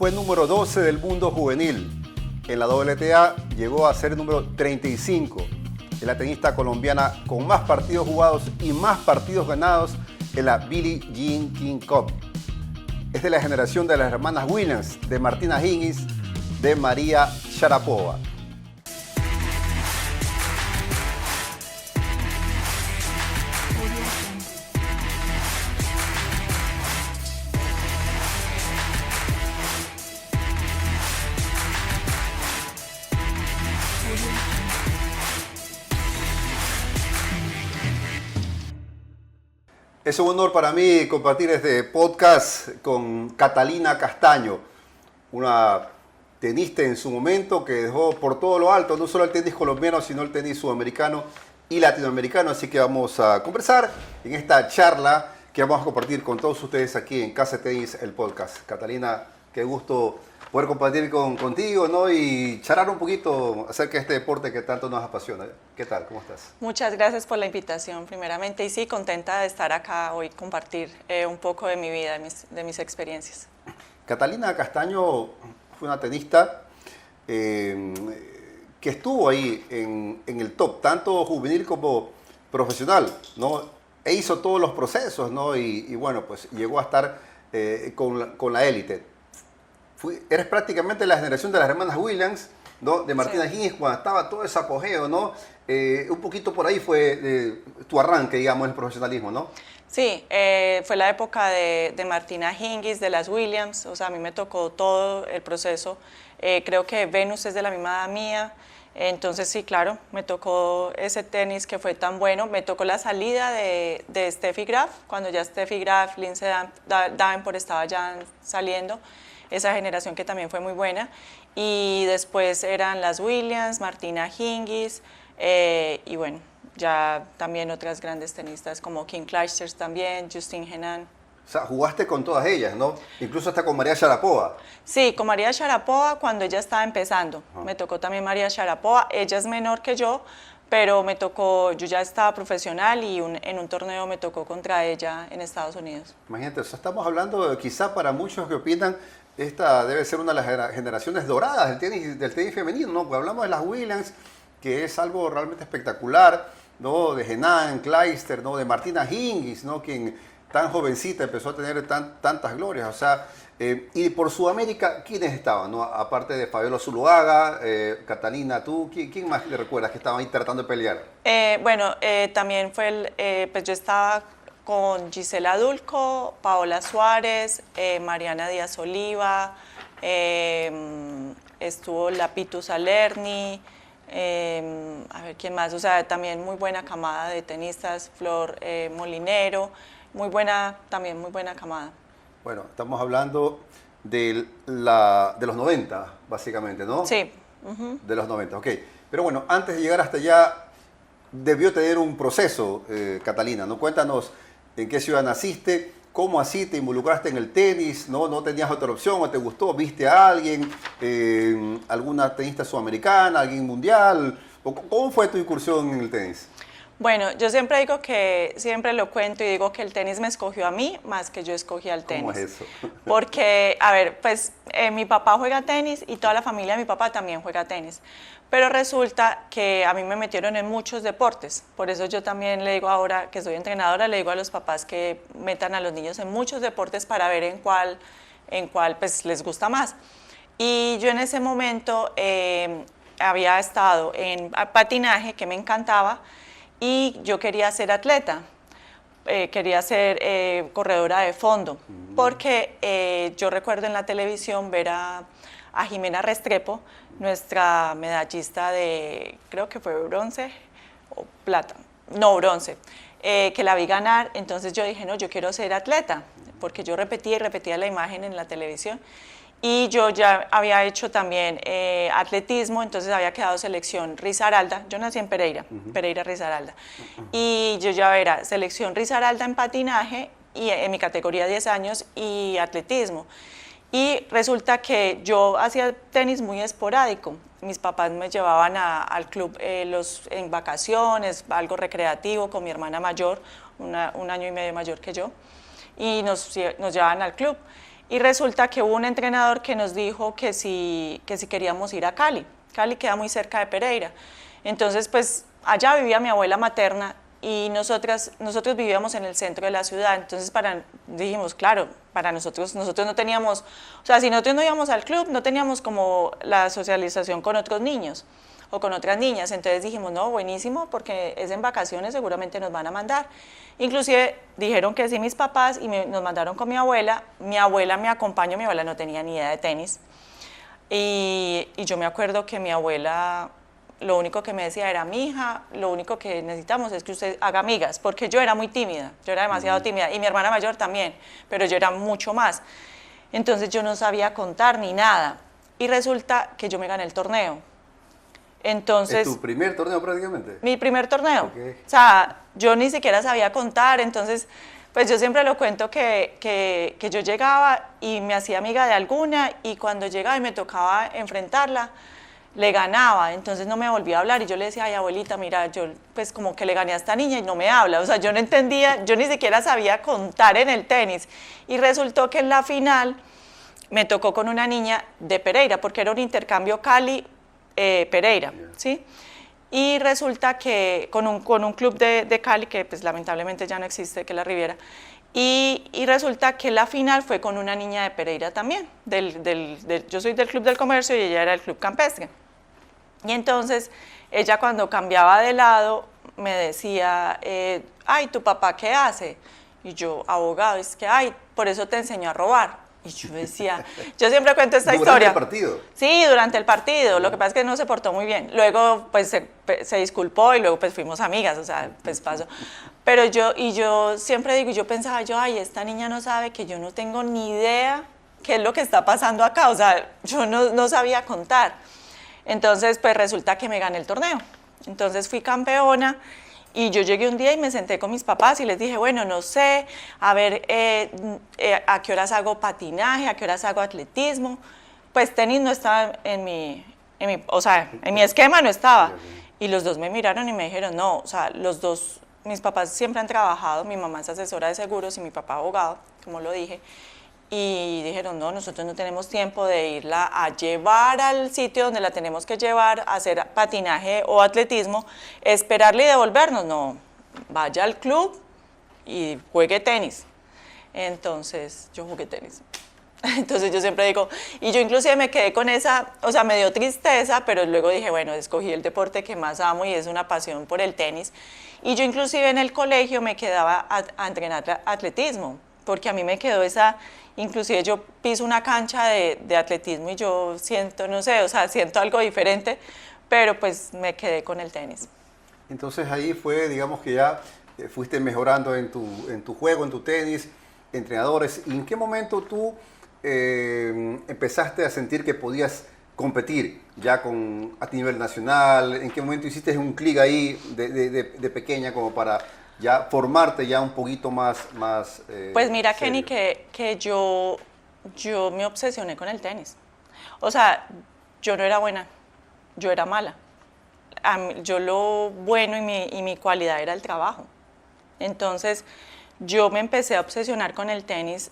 fue número 12 del mundo juvenil. En la WTA llegó a ser número 35. Es la tenista colombiana con más partidos jugados y más partidos ganados en la Billie Jean King Cup. Es de la generación de las hermanas Williams, de Martina Hingis, de María Sharapova. Es un honor para mí compartir este podcast con Catalina Castaño, una tenista en su momento que dejó por todo lo alto no solo el tenis colombiano, sino el tenis sudamericano y latinoamericano. Así que vamos a conversar en esta charla que vamos a compartir con todos ustedes aquí en Casa de Tenis, el podcast. Catalina, qué gusto poder compartir contigo, ¿no? Y charlar un poquito acerca de este deporte que tanto nos apasiona. ¿Qué tal? ¿Cómo estás? Muchas gracias por la invitación, primeramente. Y sí, contenta de estar acá hoy, compartir un poco de mi vida, de mis experiencias. Catalina Castaño fue una tenista que estuvo ahí en el top, tanto juvenil como profesional, ¿no? E hizo todos los procesos, ¿no? Y bueno, pues llegó a estar con la élite. Eres prácticamente la generación de las hermanas Williams, ¿no? De Martina Hingis, cuando estaba todo ese apogeo, ¿no? Un poquito por ahí fue tu arranque, digamos, en el profesionalismo, ¿no? Sí, fue la época de Martina Hingis, de las Williams, o sea, a mí me tocó todo el proceso. Creo que Venus es de la misma edad mía, entonces sí, claro, me tocó ese tenis que fue tan bueno. Me tocó la salida de Steffi Graf, cuando ya Steffi Graf, Lindsay Davenport estaba ya saliendo. Esa generación que también fue muy buena, y después eran las Williams, Martina Hingis, y bueno, ya también otras grandes tenistas como Kim Clijsters también, Justine Henin. O sea, jugaste con todas ellas, ¿no? Incluso hasta con María Sharapova. Sí, con María Sharapova cuando ella estaba empezando. Me tocó también María Sharapova. Ella es menor que yo, pero me tocó, yo ya estaba profesional y en un torneo me tocó contra ella en Estados Unidos. Imagínate, o sea, estamos hablando quizá para muchos que opinan, esta debe ser una de las generaciones doradas del tenis femenino, ¿no? Porque hablamos de las Williams, que es algo realmente espectacular, ¿no? De Henin, Clijsters, ¿no? De Martina Hingis, ¿no? Quien tan jovencita empezó a tener tantas glorias, o sea, y por Sudamérica, ¿quiénes estaban, no? Aparte de Fabiola Zuluaga, Catalina, tú, ¿quién más le recuerdas que estaba ahí tratando de pelear? Bueno, también fue pues yo estaba con Gisela Dulco, Paola Suárez, Mariana Díaz Oliva, estuvo Lapitu Salerni, a ver quién más, o sea, también muy buena camada de tenistas, Flor Molinero, también muy buena camada. Bueno, estamos hablando de los 90, básicamente, ¿no? Sí. De los 90, ok. Pero bueno, antes de llegar hasta allá, debió tener un proceso, Catalina, ¿no? Cuéntanos en qué ciudad naciste, cómo así te involucraste en el tenis, ¿no tenías otra opción o te gustó, viste a alguien, alguna tenista sudamericana, alguien mundial, ¿cómo fue tu incursión en el tenis? Bueno, yo siempre siempre lo cuento y digo que el tenis me escogió a mí más que yo escogí al tenis. ¿Cómo es eso? Porque, a ver, pues mi papá juega tenis y toda la familia de mi papá también juega tenis. Pero resulta que a mí me metieron en muchos deportes. Por eso yo también le digo ahora que soy entrenadora, le digo a los papás que metan a los niños en muchos deportes para ver en cuál pues, les gusta más. Y yo en ese momento había estado en patinaje, que me encantaba, y yo quería ser atleta, quería ser corredora de fondo, porque yo recuerdo en la televisión ver a Jimena Restrepo, nuestra medallista de, creo que fue bronce o plata, no, bronce, que la vi ganar. Entonces yo dije, no, yo quiero ser atleta, porque yo repetía y repetía la imagen en la televisión. Y yo ya había hecho también atletismo, entonces había quedado selección Risaralda. Yo nací en Pereira, Pereira Risaralda. Y yo ya era selección Risaralda en patinaje, y en mi categoría 10 años, y atletismo. Y resulta que yo hacía tenis muy esporádico. Mis papás me llevaban al club en vacaciones, algo recreativo con mi hermana mayor, un año y medio mayor que yo, y nos llevaban al club. Y resulta que hubo un entrenador que nos dijo que si queríamos ir a Cali. Cali queda muy cerca de Pereira. Entonces, pues allá vivía mi abuela materna y nosotros vivíamos en el centro de la ciudad. Entonces, dijimos, claro, para nosotros no teníamos, o sea, si nosotros no íbamos al club, no teníamos como la socialización con otros niños o con otras niñas. Entonces dijimos, no, buenísimo, porque es en vacaciones, seguramente nos van a mandar. Inclusive dijeron que sí mis papás y nos mandaron con mi abuela. Mi abuela me acompañó, mi abuela no tenía ni idea de tenis. Y yo me acuerdo que mi abuela lo único que me decía era, mi hija, lo único que necesitamos es que usted haga amigas, porque yo era muy tímida, yo era demasiado tímida, y mi hermana mayor también, pero yo era mucho más. Entonces yo no sabía contar ni nada, y resulta que yo me gané el torneo. Entonces, ¿Es tu primer torneo prácticamente? Mi primer torneo. Okay. O sea, yo ni siquiera sabía contar, entonces, pues yo siempre lo cuento que yo llegaba y me hacía amiga de alguna, y cuando llegaba y me tocaba enfrentarla, le ganaba, entonces no me volvía a hablar, y yo le decía, ay abuelita, mira, yo pues como que le gané a esta niña y no me habla, o sea, yo no entendía, yo ni siquiera sabía contar en el tenis, y resultó que en la final me tocó con una niña de Pereira, porque era un intercambio Cali-Pereira, ¿sí? Y resulta que con un club de Cali, que pues lamentablemente ya no existe, que es la Riviera, y resulta que la final fue con una niña de Pereira también, yo soy del Club del Comercio y ella era del Club Campestre. Y entonces ella cuando cambiaba de lado me decía, ay, ¿tu papá qué hace? Y yo, abogado, es que, ay, por eso te enseñó a robar. Y yo decía, yo siempre cuento esta historia. ¿Durante el partido? Sí, durante el partido, lo que pasa es que no se portó muy bien. Luego pues se disculpó y luego pues fuimos amigas, o sea, pues pasó. Pero yo siempre digo, yo pensaba, ay, esta niña no sabe que yo no tengo ni idea qué es lo que está pasando acá, o sea, yo no sabía contar. Entonces, pues resulta que me gané el torneo. Entonces fui campeona y yo llegué un día y me senté con mis papás y les dije, bueno, no sé, a ver, a qué horas hago patinaje, a qué horas hago atletismo. Pues tenis no estaba en mi esquema no estaba. Y los dos me miraron y me dijeron, no, o sea, los dos, mis papás siempre han trabajado, mi mamá es asesora de seguros y mi papá abogado, como lo dije. Y dijeron, no, nosotros no tenemos tiempo de irla a llevar al sitio donde la tenemos que llevar, a hacer patinaje o atletismo, esperarle y devolvernos. No, vaya al club y juegue tenis. Entonces, yo jugué tenis. Entonces yo siempre digo, y yo inclusive me quedé con esa, o sea, me dio tristeza, pero luego dije, bueno, escogí el deporte que más amo y es una pasión por el tenis. Y yo inclusive en el colegio me quedaba a entrenar atletismo, porque a mí me quedó esa, inclusive yo piso una cancha de atletismo y yo siento, no sé, o sea, siento algo diferente, pero pues me quedé con el tenis. Entonces ahí fue, digamos que ya fuiste mejorando en tu juego, en tu tenis, entrenadores. ¿Y en qué momento tú empezaste a sentir que podías competir ya a nivel nacional? ¿En qué momento hiciste un clic ahí de pequeña como para ya formarte ya un poquito más pues mira, serio? Kenny, que yo me obsesioné con el tenis. O sea, yo no era buena, yo era mala. Yo lo bueno y mi cualidad era el trabajo. Entonces, yo me empecé a obsesionar con el tenis.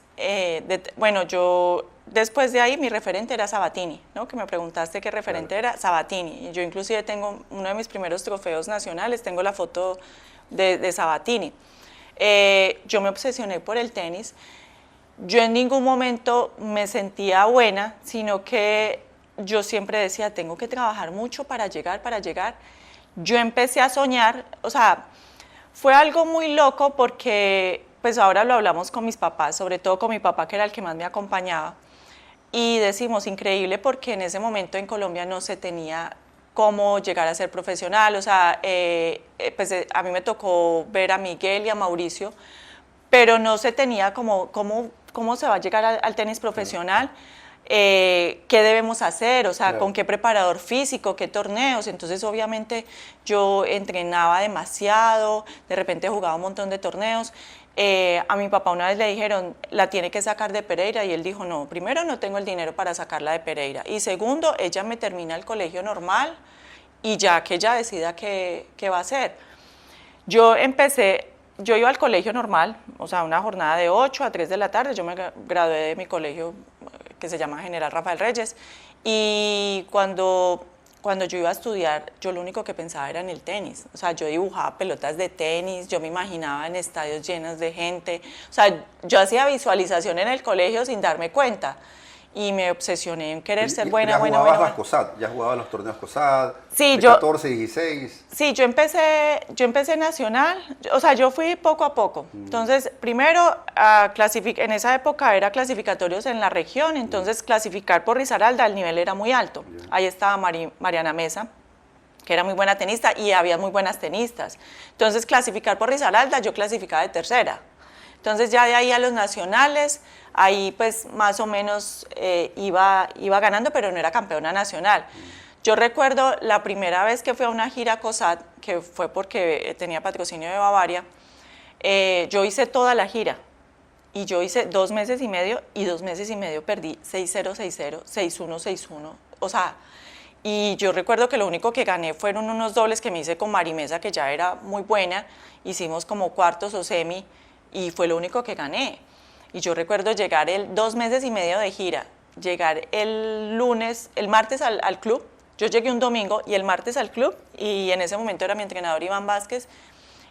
Bueno, yo después de ahí mi referente era Sabatini, ¿no? Que me preguntaste qué referente era, Sabatini. Y yo inclusive tengo uno de mis primeros trofeos nacionales, tengo la foto de Sabatini. Yo me obsesioné por el tenis. Yo en ningún momento me sentía buena, sino que yo siempre decía, tengo que trabajar mucho para llegar. Yo empecé a soñar, o sea, fue algo muy loco porque pues ahora lo hablamos con mis papás, sobre todo con mi papá que era el que más me acompañaba, y decimos increíble porque en ese momento en Colombia no se tenía cómo llegar a ser profesional, o sea, a mí me tocó ver a Miguel y a Mauricio, pero no se tenía cómo se va a llegar al tenis profesional. ¿Qué debemos hacer? O sea, Claro. ¿con qué preparador físico? ¿Qué torneos? Entonces, obviamente, yo entrenaba demasiado, de repente jugaba un montón de torneos. A mi papá una vez le dijeron, la tiene que sacar de Pereira, y él dijo, no, primero no tengo el dinero para sacarla de Pereira, y segundo, ella me termina el colegio normal y ya que ella decida qué va a hacer. Yo empecé, yo iba al colegio normal, o sea, una jornada de 8 a 3 de la tarde. Yo me gradué de mi colegio que se llama General Rafael Reyes. Y cuando yo iba a estudiar, yo lo único que pensaba era en el tenis. O sea, yo dibujaba pelotas de tenis, yo me imaginaba en estadios llenos de gente. O sea, yo hacía visualización en el colegio sin darme cuenta. Y me obsesioné en querer ser buena. Ya jugabas las COSAD, ya jugabas los torneos COSAD, sí, de 14, 16. Sí, yo empecé nacional, o sea, yo fui poco a poco. Entonces, primero, en esa época era clasificatorios en la región, entonces clasificar por Risaralda, el nivel era muy alto. Ahí estaba Mariana Mesa, que era muy buena tenista, y había muy buenas tenistas. Entonces, clasificar por Risaralda, yo clasificaba de tercera. Entonces ya de ahí a los nacionales, ahí pues más o menos iba ganando, pero no era campeona nacional. Yo recuerdo la primera vez que fui a una gira COSAD, que fue porque tenía patrocinio de Bavaria, yo hice toda la gira y yo hice 2 meses y medio y 2 meses y medio perdí 6-0, 6-0, 6-1, 6-1, o sea, y yo recuerdo que lo único que gané fueron unos dobles que me hice con Marimesa, que ya era muy buena, hicimos como cuartos o semi, y fue lo único que gané. Y yo recuerdo llegar 2 meses y medio de gira, llegar el martes al club. Yo llegué un domingo y el martes al club, y en ese momento era mi entrenador Iván Vázquez,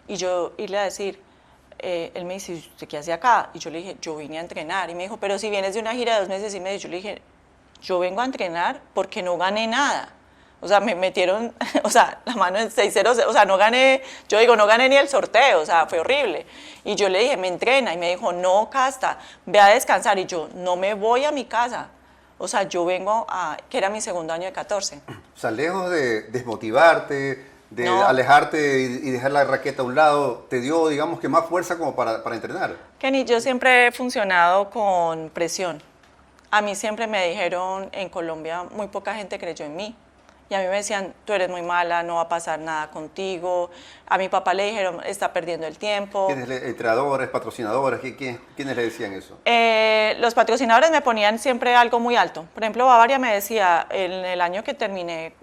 y yo irle a decir, él me dice, ¿usted qué hace acá? Y yo le dije, yo vine a entrenar. Y me dijo, pero si vienes de una gira de 2 meses y medio. Yo le dije, yo vengo a entrenar porque no gané nada. O sea, me metieron, o sea, la mano en 6-0, o sea, no gané, yo digo, no gané ni el sorteo, o sea, fue horrible. Y yo le dije, me entrena, y me dijo, no, Casta, ve a descansar. Y yo, no me voy a mi casa. O sea, yo vengo que era mi segundo año de 14. O sea, lejos de desmotivarte, de alejarte y dejar la raqueta a un lado, te dio, digamos, que más fuerza como para entrenar. Kenny, yo siempre he funcionado con presión. A mí siempre me dijeron, en Colombia muy poca gente creyó en mí. Y a mí me decían, tú eres muy mala, no va a pasar nada contigo. A mi papá le dijeron, está perdiendo el tiempo. ¿Quiénes, entrenadores, patrocinadores, quiénes le decían eso? Los patrocinadores me ponían siempre algo muy alto. Por ejemplo, Bavaria me decía, en el año que terminé,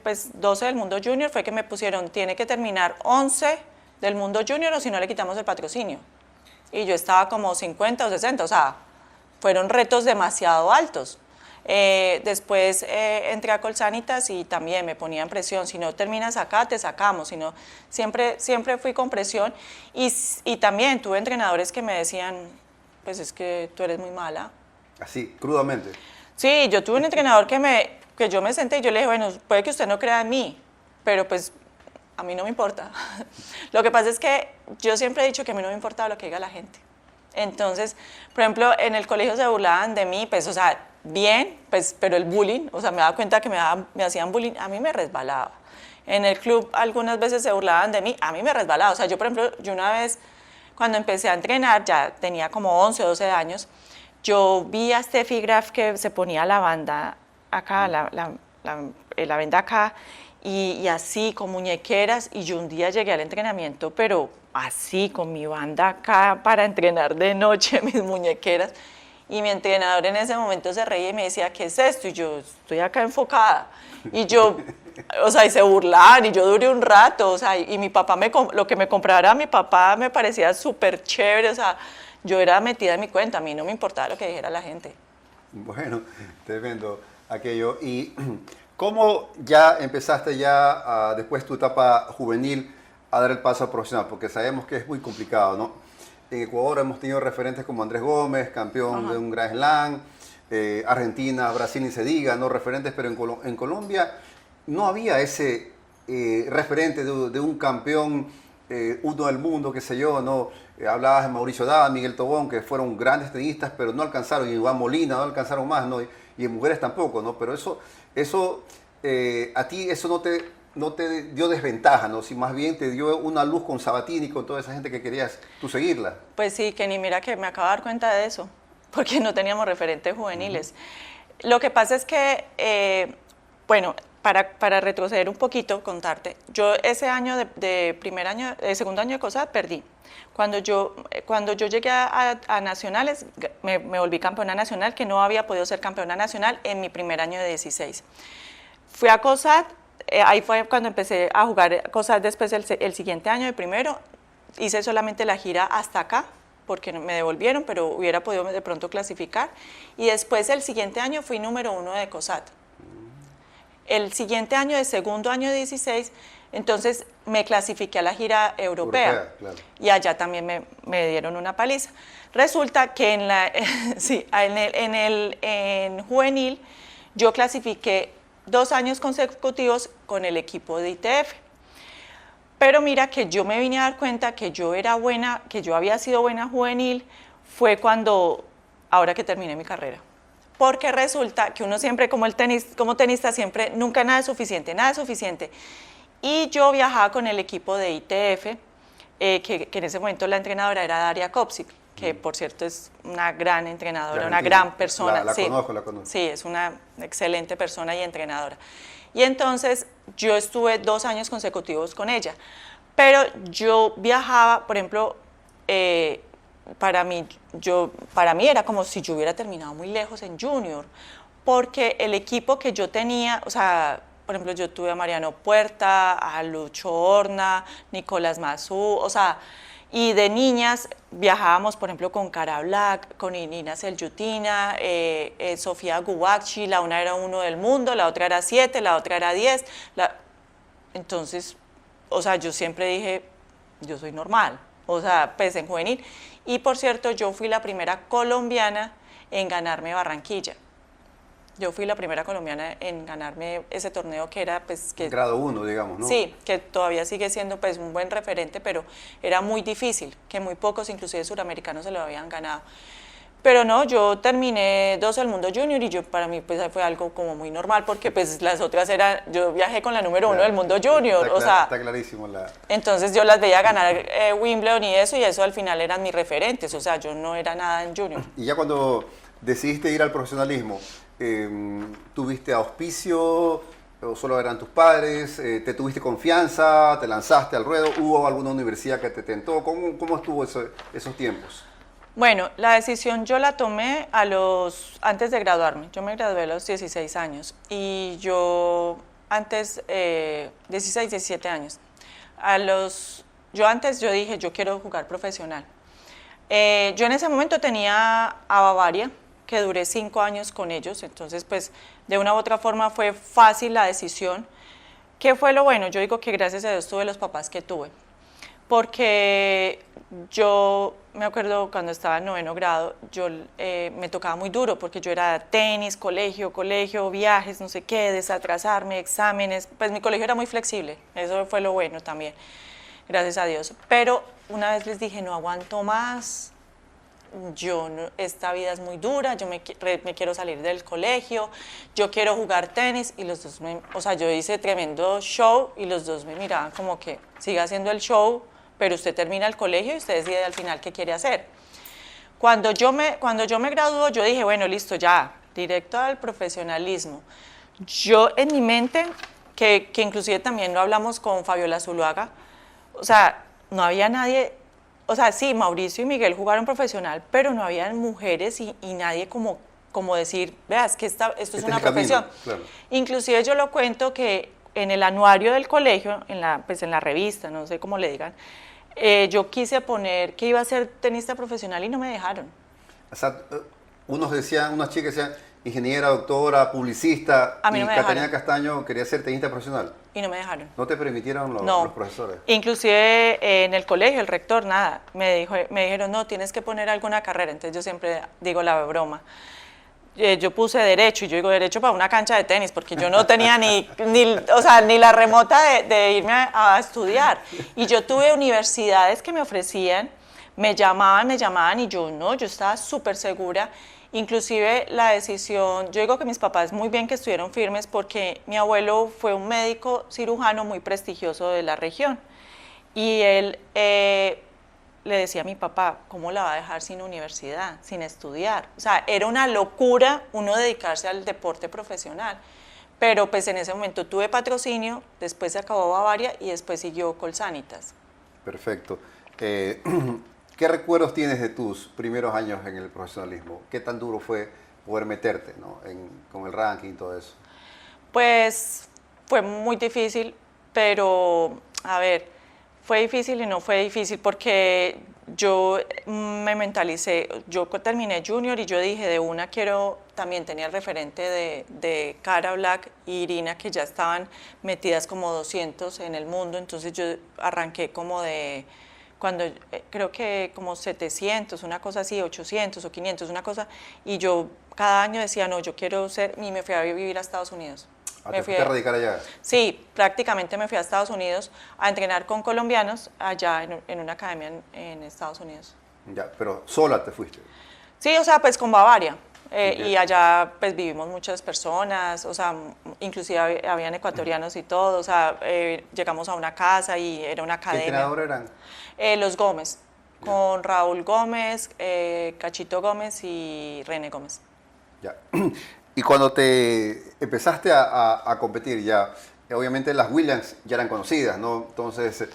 pues 12 del mundo junior, fue que me pusieron, tiene que terminar 11 del mundo junior o si no le quitamos el patrocinio. Y yo estaba como 50 o 60, o sea, fueron retos demasiado altos. Después entré a Colsanitas y también me ponían presión, si no terminas acá te sacamos, siempre fui con presión, y también tuve entrenadores que me decían, pues es que tú eres muy mala. Así, crudamente. Sí, yo tuve un entrenador que yo me senté y yo le dije, bueno, puede que usted no crea en mí, pero pues a mí no me importa. Lo que pasa es que yo siempre he dicho que a mí no me importa lo que diga la gente. Entonces, por ejemplo, en el colegio se burlaban de mí, pues, o sea, bien, pues, pero el bullying, o sea, me daba cuenta que me hacían bullying, a mí me resbalaba. En el club algunas veces se burlaban de mí, a mí me resbalaba. O sea, yo, por ejemplo, yo una vez, cuando empecé a entrenar, ya tenía como 11 o 12 años, yo vi a Steffi Graf que se ponía la banda acá, la venda acá, y así, con muñequeras, y yo un día llegué al entrenamiento, pero así, con mi banda acá para entrenar de noche, mis muñequeras, y mi entrenador en ese momento se reía y me decía, ¿qué es esto? Y yo, estoy acá enfocada, y yo, o sea, y se burlaban, y yo duré un rato, o sea, y mi papá, lo que me comprara mi papá me parecía súper chévere, o sea, yo era metida en mi cuenta, a mí no me importaba lo que dijera la gente. Bueno, tremendo aquello. ¿Y cómo ya empezaste después tu etapa juvenil a dar el paso a profesional? Porque sabemos que es muy complicado, ¿no? En Ecuador hemos tenido referentes como Andrés Gómez, campeón de un Grand Slam, Argentina, Brasil ni se diga, ¿no? Referentes, pero en Colombia no había ese referente de un campeón, uno del mundo, qué sé yo, ¿no? Hablabas de Mauricio Dada, Miguel Tobón, que fueron grandes tenistas, pero no alcanzaron, y Iván Molina no alcanzaron más, ¿no? Y en mujeres tampoco, ¿no? Pero eso a ti eso no te dio desventaja, ¿no? Si más bien te dio una luz con Sabatini y con toda esa gente que querías tú seguirla. Pues sí, Kenny, mira que me acabo de dar cuenta de eso, porque no teníamos referentes juveniles. Lo que pasa es que, bueno, para retroceder un poquito, contarte, yo ese año de segundo año de COSAD perdí. Cuando yo llegué a nacionales, me volví campeona nacional, que no había podido ser campeona nacional en mi primer año de 16. Fui a COSAD, ahí fue cuando empecé a jugar COSAD después el siguiente año de primero, hice solamente la gira hasta acá, porque me devolvieron, pero hubiera podido de pronto clasificar. Y después el siguiente año fui número 1 de COSAT. El siguiente año, de segundo año de 16, entonces me clasifiqué a la gira europea. Claro. Y allá también me dieron una paliza. Resulta que sí, en juvenil yo clasifiqué 2 años consecutivos con el equipo de ITF. Pero mira que yo me vine a dar cuenta que yo era buena, que yo había sido buena juvenil, fue ahora que terminé mi carrera. Porque resulta que uno siempre, como tenista, siempre, nunca nada es suficiente, nada es suficiente. Y yo viajaba con el equipo de ITF, que en ese momento la entrenadora era Daria Kopsik, que por cierto es una gran entrenadora, una gran persona. La sí, conozco. Sí, es una excelente persona y entrenadora. Y entonces yo estuve 2 años consecutivos con ella. Pero yo viajaba, por ejemplo, para mí era como si yo hubiera terminado muy lejos en junior, porque el equipo que yo tenía, o sea, por ejemplo, yo tuve a Mariano Puerta, a Lucho Horna, Nicolás Mazú, o sea, y de niñas viajábamos, por ejemplo, con Cara Black, con Inina Selyutina, Sofía Gubacci, la una era 1 del mundo, la otra era 7, la otra era 10. Entonces, o sea, yo siempre dije, yo soy normal, o sea, pues en juvenil. Y por cierto, yo fui la primera colombiana en ganarme Barranquilla. Yo fui la primera colombiana en ganarme ese torneo que era, pues... Grado 1, digamos, ¿no? Sí, que todavía sigue siendo pues un buen referente, pero era muy difícil, que muy pocos, inclusive suramericanos, se lo habían ganado. Pero no, yo terminé 2 del mundo junior y para mí pues fue algo como muy normal, porque pues las otras yo viajé con la número 1 del mundo junior, está clarísimo. Entonces yo las veía ganar Wimbledon y eso al final eran mis referentes, o sea, yo no era nada en junior. Y ya cuando decidiste ir al profesionalismo, ¿tuviste auspicio o solo eran tus padres? ¿Te tuviste confianza? ¿Te lanzaste al ruedo? ¿Hubo alguna universidad que te tentó? ¿Cómo estuvo esos tiempos? Bueno, la decisión yo la tomé antes de graduarme. Yo me gradué a los 16 años y yo antes, 16, 17 años. Yo dije, yo quiero jugar profesional. Yo en ese momento tenía a Bavaria, que duré 5 años con ellos, entonces pues de una u otra forma fue fácil la decisión. ¿Qué fue lo bueno? Yo digo que gracias a Dios tuve los papás que tuve, porque yo me acuerdo cuando estaba en 9º grado, me tocaba muy duro porque yo era tenis, colegio, viajes, no sé qué, desatrasarme, exámenes, pues mi colegio era muy flexible, eso fue lo bueno también, gracias a Dios. Pero una vez les dije, no aguanto más, esta vida es muy dura, yo me quiero salir del colegio, yo quiero jugar tenis, y los dos o sea, yo hice tremendo show y los dos me miraban como que siga haciendo el show, pero usted termina el colegio y usted decide al final qué quiere hacer. Cuando yo me graduó, yo dije, bueno, listo, ya, directo al profesionalismo. Yo en mi mente, que inclusive también lo hablamos con Fabiola Zuluaga, o sea, no había nadie. O sea, sí, Mauricio y Miguel jugaron profesional, pero no había mujeres y nadie como decir, veas que esto es una profesión. Camino, claro. Inclusive yo lo cuento que en el anuario del colegio, en la revista, no sé cómo le digan, yo quise poner que iba a ser tenista profesional y no me dejaron. O sea, unas chicas decían ingeniera, doctora, publicista, a mí no me Catalina dejaron. Castaño quería ser tenista profesional. Y no me dejaron. ¿No te permitieron los profesores? Inclusive en el colegio, el rector, nada, me dijeron, no, tienes que poner alguna carrera. Entonces yo siempre digo la broma. Yo puse derecho, y yo digo derecho para una cancha de tenis, porque yo no tenía ni la remota de irme a estudiar. Y yo tuve universidades que me ofrecían, me llamaban, y yo estaba súper segura. Inclusive la decisión, yo digo que mis papás muy bien que estuvieron firmes, porque mi abuelo fue un médico cirujano muy prestigioso de la región, y él le decía a mi papá, ¿cómo la va a dejar sin universidad, sin estudiar? O sea, era una locura uno dedicarse al deporte profesional, pero pues en ese momento tuve patrocinio, después se acabó Bavaria y después siguió Colsanitas. Perfecto. ¿Qué recuerdos tienes de tus primeros años en el profesionalismo? ¿Qué tan duro fue poder meterte, ¿no? con el ranking y todo eso? Pues fue muy difícil, pero a ver, Fue difícil y no fue difícil porque yo me mentalicé, yo terminé junior y yo dije de una quiero, también tenía el referente de Cara Black y Irina que ya estaban metidas como 200 en el mundo, entonces yo arranqué como de, cuando creo que como 700, una cosa así, 800 o 500, una cosa, y yo cada año decía no, yo quiero ser, y me fui a vivir a Estados Unidos. ¿Te fuiste a radicar allá? Sí, prácticamente me fui a Estados Unidos a entrenar con colombianos allá en una academia en Estados Unidos. Ya, pero sola te fuiste. Sí, o sea, pues con Bavaria. Okay. Y allá pues vivimos muchas personas, o sea, inclusive habían ecuatorianos y todo, o sea, llegamos a una casa y era una academia. ¿Qué entrenador eran? Los Gómez, con Raúl Gómez, Cachito Gómez y René Gómez. Ya. Y cuando te empezaste a competir ya, obviamente las Williams ya eran conocidas, ¿no? Entonces,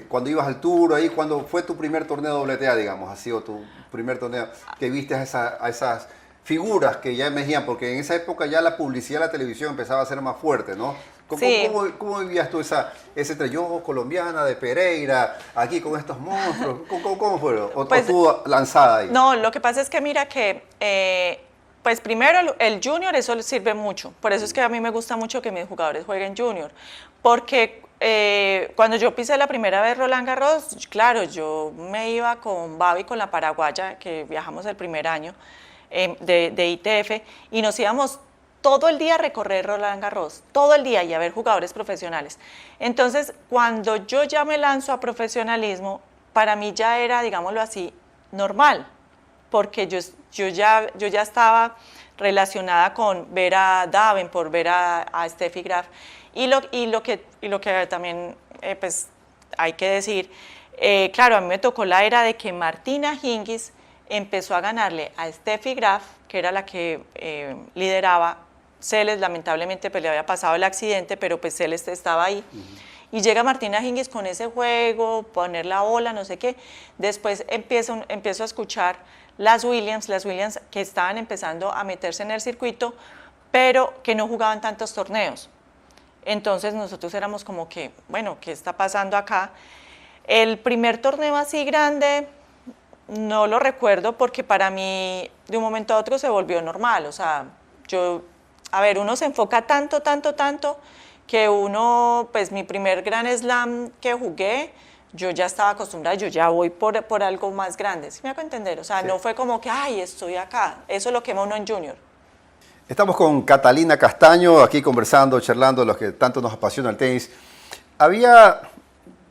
cuando ibas al Tour, ahí, ¿cuándo fue tu primer torneo WTA, digamos? ¿Ha sido tu primer torneo que viste a esas figuras que ya emergían? Porque en esa época ya la publicidad de la televisión empezaba a ser más fuerte, ¿no? Sí. ¿Cómo vivías tú ese entre yo, colombiana, de Pereira, aquí con estos monstruos? ¿Cómo fue? ¿O Pues, tú lanzada ahí? No, lo que pasa es que mira que... pues primero el junior, eso le sirve mucho. Por eso es que a mí me gusta mucho que mis jugadores jueguen junior. Porque cuando yo pisé la primera vez Roland Garros, claro, yo me iba con Babi, con la paraguaya, que viajamos el primer año de ITF, y nos íbamos todo el día a recorrer Roland Garros, todo el día, y a ver jugadores profesionales. Entonces, cuando yo ya me lanzo a profesionalismo, para mí ya era, digámoslo así, normal, porque yo ya estaba relacionada con ver a Davenport, ver a Steffi Graf, y lo que también pues, hay que decir, claro, a mí me tocó la era de que Martina Hingis empezó a ganarle a Steffi Graf, que era la que lideraba. Celes lamentablemente pues, le había pasado el accidente, pero pues Celes estaba ahí. Y llega Martina Hingis con ese juego, poner la bola, no sé qué. Después empiezo a escuchar las Williams que estaban empezando a meterse en el circuito, pero que no jugaban tantos torneos. Entonces nosotros éramos como que, bueno, ¿qué está pasando acá? El primer torneo así grande no lo recuerdo porque para mí de un momento a otro se volvió normal. O sea, uno se enfoca tanto, que uno, pues mi primer Grand Slam que jugué, yo ya estaba acostumbrada, yo ya voy por algo más grande, ¿sí me hago entender? O sea, sí. No fue como que, ay, estoy acá, eso es lo que uno en junior. Estamos con Catalina Castaño, aquí conversando, charlando, los que tanto nos apasiona el tenis. Había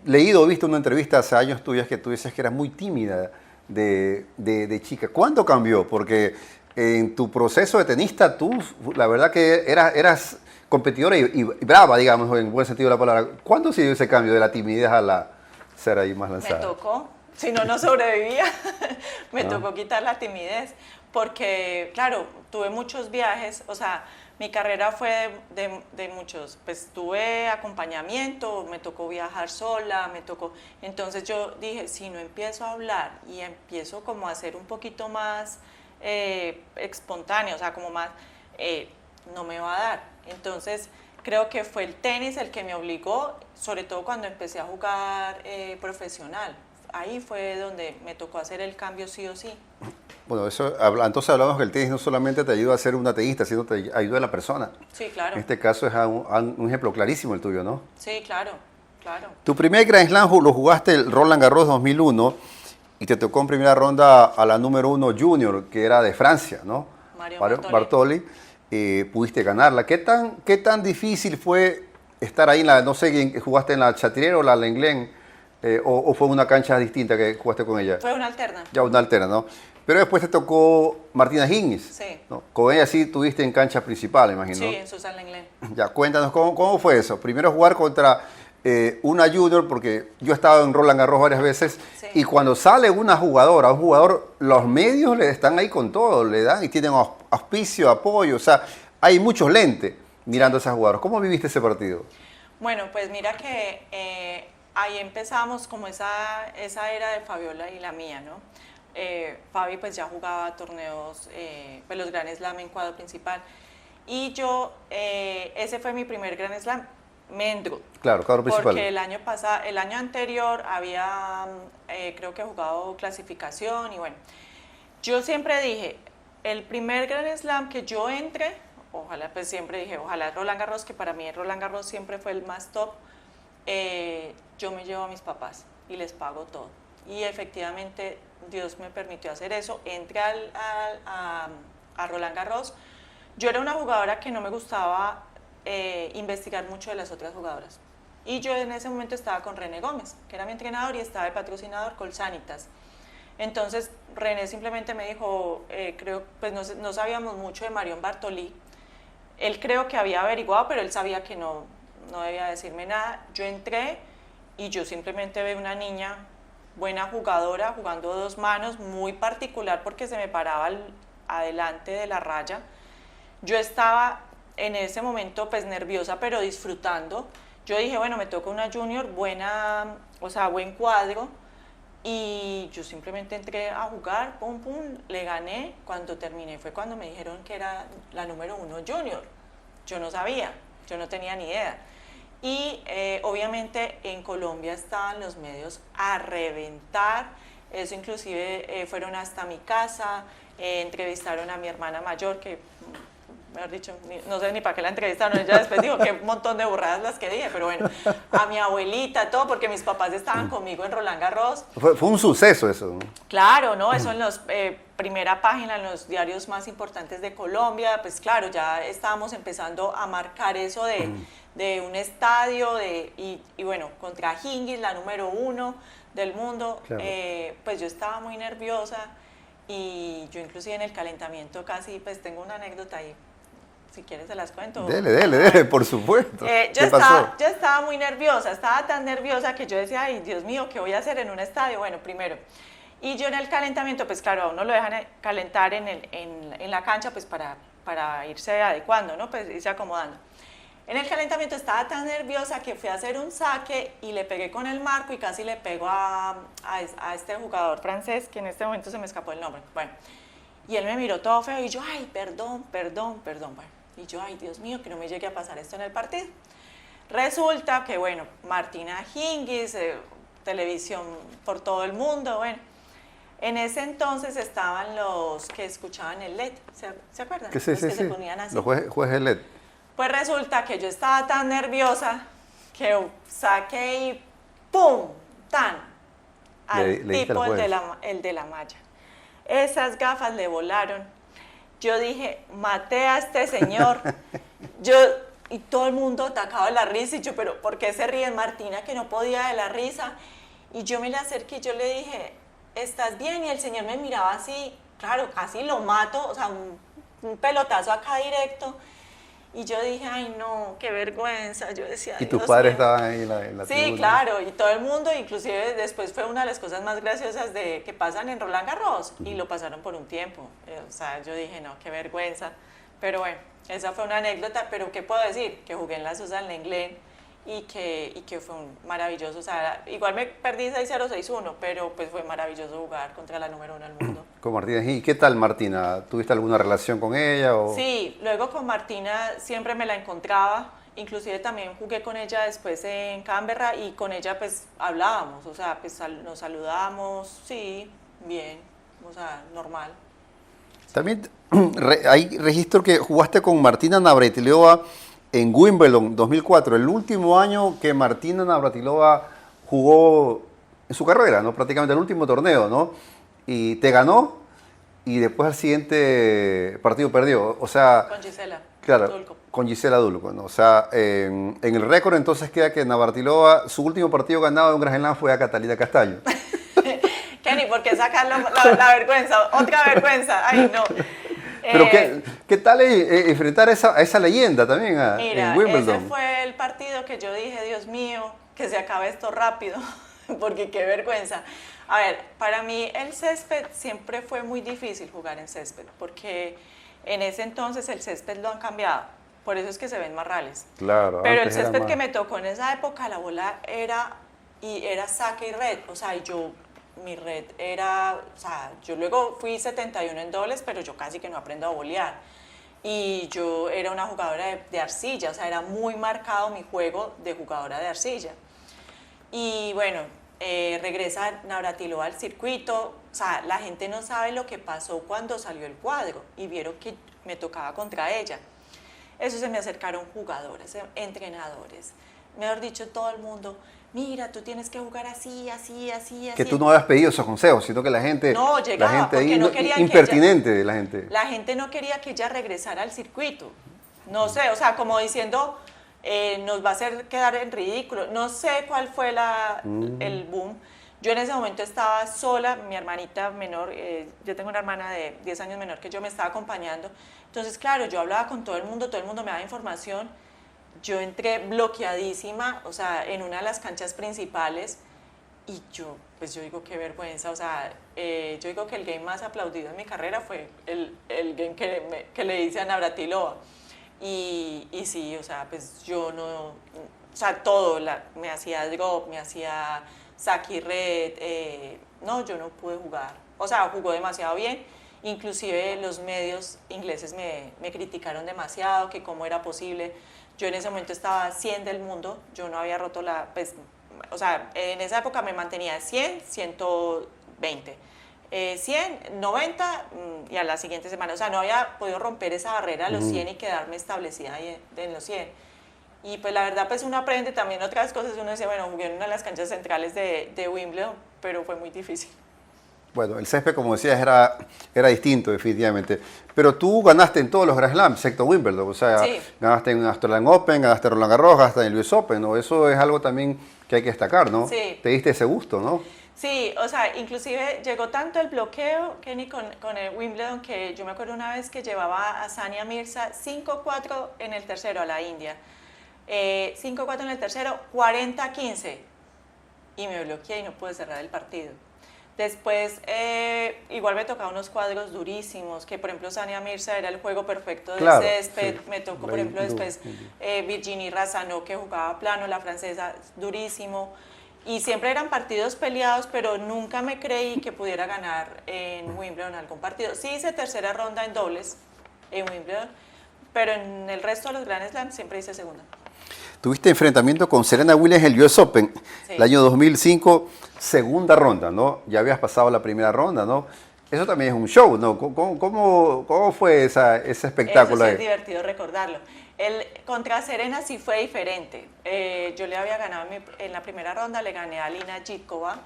leído o visto una entrevista hace años tuyas que tú dices que eras muy tímida de chica. ¿Cuándo cambió? Porque en tu proceso de tenista, tú, la verdad que eras competidora y brava, digamos, en buen sentido de la palabra. ¿Cuándo se dio ese cambio de la timidez a la ser ahí más lanzada? Me tocó, si no, no sobrevivía. Me tocó quitar la timidez, porque, claro, tuve muchos viajes, o sea, mi carrera fue de muchos, pues tuve acompañamiento, me tocó viajar sola, entonces yo dije, si no empiezo a hablar y empiezo como a ser un poquito más espontáneo, o sea, como más, no me va a dar. Entonces, creo que fue el tenis el que me obligó, sobre todo cuando empecé a jugar profesional. Ahí fue donde me tocó hacer el cambio sí o sí. Bueno, entonces hablamos que el tenis no solamente te ayuda a ser una tenista, sino te ayuda a la persona. Sí, claro. En este caso es un ejemplo clarísimo el tuyo, ¿no? Sí, claro. Tu primer Grand Slam lo jugaste el Roland Garros 2001 y te tocó en primera ronda a la número 1 junior, que era de Francia, ¿no? Mario Bartoli. Pudiste ganarla. ¿Qué tan difícil fue estar ahí no sé, jugaste en la Chatrier o la Lenglen, o fue una cancha distinta que jugaste con ella? Fue una alterna. Ya, una alterna, ¿no? Pero después te tocó Martina Hingis. Sí. ¿No? Con ella sí tuviste en cancha principal, imagino. Sí, en Susan Lenglen. Ya, cuéntanos, ¿cómo fue eso? Primero jugar contra una junior, porque yo he estado en Roland Garros varias veces, sí. Y cuando sale una jugadora, un jugador, los medios le están ahí con todo, le dan y tienen auspicio, apoyo, o sea, hay muchos lentes mirando a esas jugadoras. ¿Cómo viviste ese partido? Bueno, pues mira que ahí empezamos como esa era de Fabiola y la mía, ¿no? Fabi pues ya jugaba torneos, pues los Grand Slam en cuadro principal, y yo, ese fue mi primer Grand Slam, Mendro. Claro, cuadro principal. Porque el año anterior había, creo que jugado clasificación y bueno, yo siempre dije, el primer Grand Slam que yo entre, ojalá, pues siempre dije, ojalá Roland Garros, que para mí Roland Garros siempre fue el más top, yo me llevo a mis papás y les pago todo. Y efectivamente Dios me permitió hacer eso, entré a Roland Garros. Yo era una jugadora que no me gustaba investigar mucho de las otras jugadoras. Y yo en ese momento estaba con René Gómez, que era mi entrenador, y estaba de patrocinador Colsanitas. Entonces René simplemente me dijo, creo, pues no sabíamos mucho de Marion Bartoli. Él creo que había averiguado, pero él sabía que no debía decirme nada. Yo entré y yo simplemente veo una niña, buena jugadora, jugando dos manos, muy particular porque se me paraba adelante de la raya. Yo estaba en ese momento pues nerviosa, pero disfrutando. Yo dije, bueno, me toca una junior, buena, o sea, buen cuadro. Y yo simplemente entré a jugar, pum, pum, le gané. Cuando terminé fue cuando me dijeron que era la número 1 junior. Yo no sabía, yo no tenía ni idea. Y obviamente en Colombia estaban los medios a reventar, eso inclusive fueron hasta mi casa, entrevistaron a mi hermana mayor, que mejor dicho, no sé ni para qué la entrevistaron, ella después dijo que un montón de burradas las que dije, pero bueno, a mi abuelita, todo, porque mis papás estaban conmigo en Roland Garros. Fue un suceso eso, ¿no? Claro, ¿no? Eso en los primera página, en los diarios más importantes de Colombia, pues claro, ya estábamos empezando a marcar eso de un estadio, y bueno, contra Hingis, la número 1 del mundo, claro. Pues yo estaba muy nerviosa, y yo inclusive en el calentamiento casi, pues tengo una anécdota ahí, si quieres se las cuento. Dele, por supuesto. Yo estaba muy nerviosa, estaba tan nerviosa que yo decía, ay, Dios mío, ¿qué voy a hacer en un estadio? Bueno, primero, y yo en el calentamiento, pues claro, a uno lo dejan calentar en la cancha, pues para irse adecuando, ¿no? Pues irse acomodando. En el calentamiento estaba tan nerviosa que fui a hacer un saque y le pegué con el marco y casi le pego a este jugador francés, que en este momento se me escapó el nombre. Bueno, y él me miró todo feo y yo, ay, perdón. Bueno, y yo, ay, Dios mío, que no me llegue a pasar esto en el partido. Resulta que, bueno, Martina Hingis, televisión por todo el mundo, bueno. En ese entonces estaban los que escuchaban el LED, ¿se acuerdan? Sí, los que sí. Se ponían así. Los jueces LED. Pues resulta que yo estaba tan nerviosa que saqué y ¡pum! ¡Tan! Al tipo, el de la malla. Esas gafas le volaron. Yo dije, maté a este señor. Y todo el mundo atacaba de la risa. Y yo, pero ¿por qué se ríen, Martina? Que no podía de la risa. Y yo me le acerqué y yo le dije, ¿estás bien? Y el señor me miraba así, claro, casi lo mato, o sea, un pelotazo acá directo. Y yo dije, ay no, qué vergüenza, yo decía, ¿Y tus padres estaban ahí en la Sí, tribuna? claro, y todo el mundo, inclusive después fue una de las cosas más graciosas que pasan en Roland Garros, y lo pasaron por un tiempo, o sea, yo dije, no, qué vergüenza, pero bueno, esa fue una anécdota, pero ¿qué puedo decir? Que jugué en la Susan Lenglen y que fue maravilloso, o sea, igual me perdí 6-0, 6-1, pero pues fue maravilloso jugar contra la número 1 del mundo. Con Martina. ¿Y qué tal Martina? ¿Tuviste alguna relación con ella? O? Sí, luego con Martina siempre me la encontraba, inclusive también jugué con ella después en Canberra y con ella pues hablábamos, o sea, pues nos saludábamos, sí, bien, o sea, normal. También hay registro que jugaste con Martina Navratilova en Wimbledon 2004, el último año que Martina Navratilova jugó en su carrera, ¿no? Prácticamente el último torneo, ¿no? Y te ganó y después al siguiente partido perdió, o sea... Con Gisela. Claro, Dulco. con Gisela Dulco, ¿no? O sea, en el récord entonces queda que Navratilova, su último partido ganado en un Grand Slam fue a Catalina Castaño. Kenny, ¿por qué sacar la vergüenza? Otra vergüenza, ay no. Pero ¿qué tal enfrentar a esa leyenda también Mira, en Wimbledon? ese fue el partido que yo dije, Dios mío, que se acabe esto rápido, porque qué vergüenza. A ver, para mí el césped siempre fue muy difícil jugar en césped, porque en ese entonces el césped lo han cambiado, por eso es que se ven marrales. Claro. Pero el césped que me tocó en esa época, la bola era saque y red, o sea, mi red era, o sea, yo luego fui 71 en dobles, pero yo casi que no aprendo a bolear. y yo era una jugadora de arcilla, o sea, era muy marcado mi juego de jugadora de arcilla. Y bueno, regresa Navratilova al circuito, o sea, la gente no sabe lo que pasó cuando salió el cuadro y vieron que me tocaba contra ella. Eso se me acercaron jugadoras, entrenadores, mejor dicho, todo el mundo. Mira, tú tienes que jugar así, así, así, así. Que tú no habías pedido esos consejos, sino que la gente... No, llegaba, la gente porque ahí, no querían impertinente de la gente. La gente no quería que ella regresara al circuito. No sé, o sea, como diciendo, nos va a hacer quedar en ridículo. No sé cuál fue el boom. Yo en ese momento estaba sola, mi hermanita menor, yo tengo una hermana de 10 años menor que yo, me estaba acompañando. Entonces, claro, yo hablaba con todo el mundo me daba información. Yo entré bloqueadísima, o sea, en una de las canchas principales y yo digo, qué vergüenza, o sea, yo digo que el game más aplaudido en mi carrera fue el game que le hice a Navratilova. Y sí, o sea, pues yo no, o sea, todo, me hacía drop, me hacía saque y red, no, yo no pude jugar, o sea, jugó demasiado bien. Inclusive los medios ingleses me criticaron demasiado, que cómo era posible. Yo en ese momento estaba 100 del mundo, yo no había roto pues, o sea, en esa época me mantenía 100, 120, 100, 90 y a la siguiente semana, o sea, no había podido romper esa barrera a los 100 y quedarme establecida ahí en los 100. Y pues la verdad, pues uno aprende también otras cosas, uno decía, bueno, jugué en una de las canchas centrales de Wimbledon, pero fue muy difícil. Bueno, el césped, como decías, era distinto, definitivamente. Pero tú ganaste en todos los Grand Slams, excepto Wimbledon. O sea, sí. Ganaste en Australian Open, ganaste Roland Garros, ganaste en el US Open, ¿no? Eso es algo también que hay que destacar, ¿no? Sí. Te diste ese gusto, ¿no? Sí, o sea, inclusive llegó tanto el bloqueo, Kenny, con el Wimbledon, que yo me acuerdo una vez que llevaba a Sania Mirza 5-4 en el tercero a la India. 5-4 en el tercero, 40-15. Y me bloqueé y no pude cerrar el partido. Después, igual me tocaba unos cuadros durísimos, que por ejemplo Sania Mirza era el juego perfecto del césped, sí. Me tocó por ejemplo después Virginie Razzano, que jugaba plano, la francesa, durísimo, y siempre eran partidos peleados, pero nunca me creí que pudiera ganar en Wimbledon algún partido. Sí hice tercera ronda en dobles en Wimbledon, pero en el resto de los Grand Slams siempre hice segunda. Tuviste enfrentamiento con Serena Williams en el US Open, sí. El año 2005, segunda ronda, ¿no? Ya habías pasado la primera ronda, ¿no? Eso también es un show, ¿no? ¿Cómo fue ese espectáculo? Eso sí es divertido recordarlo. Contra Serena sí fue diferente. Yo le había ganado en la primera ronda, le gané a Alina Jitkova,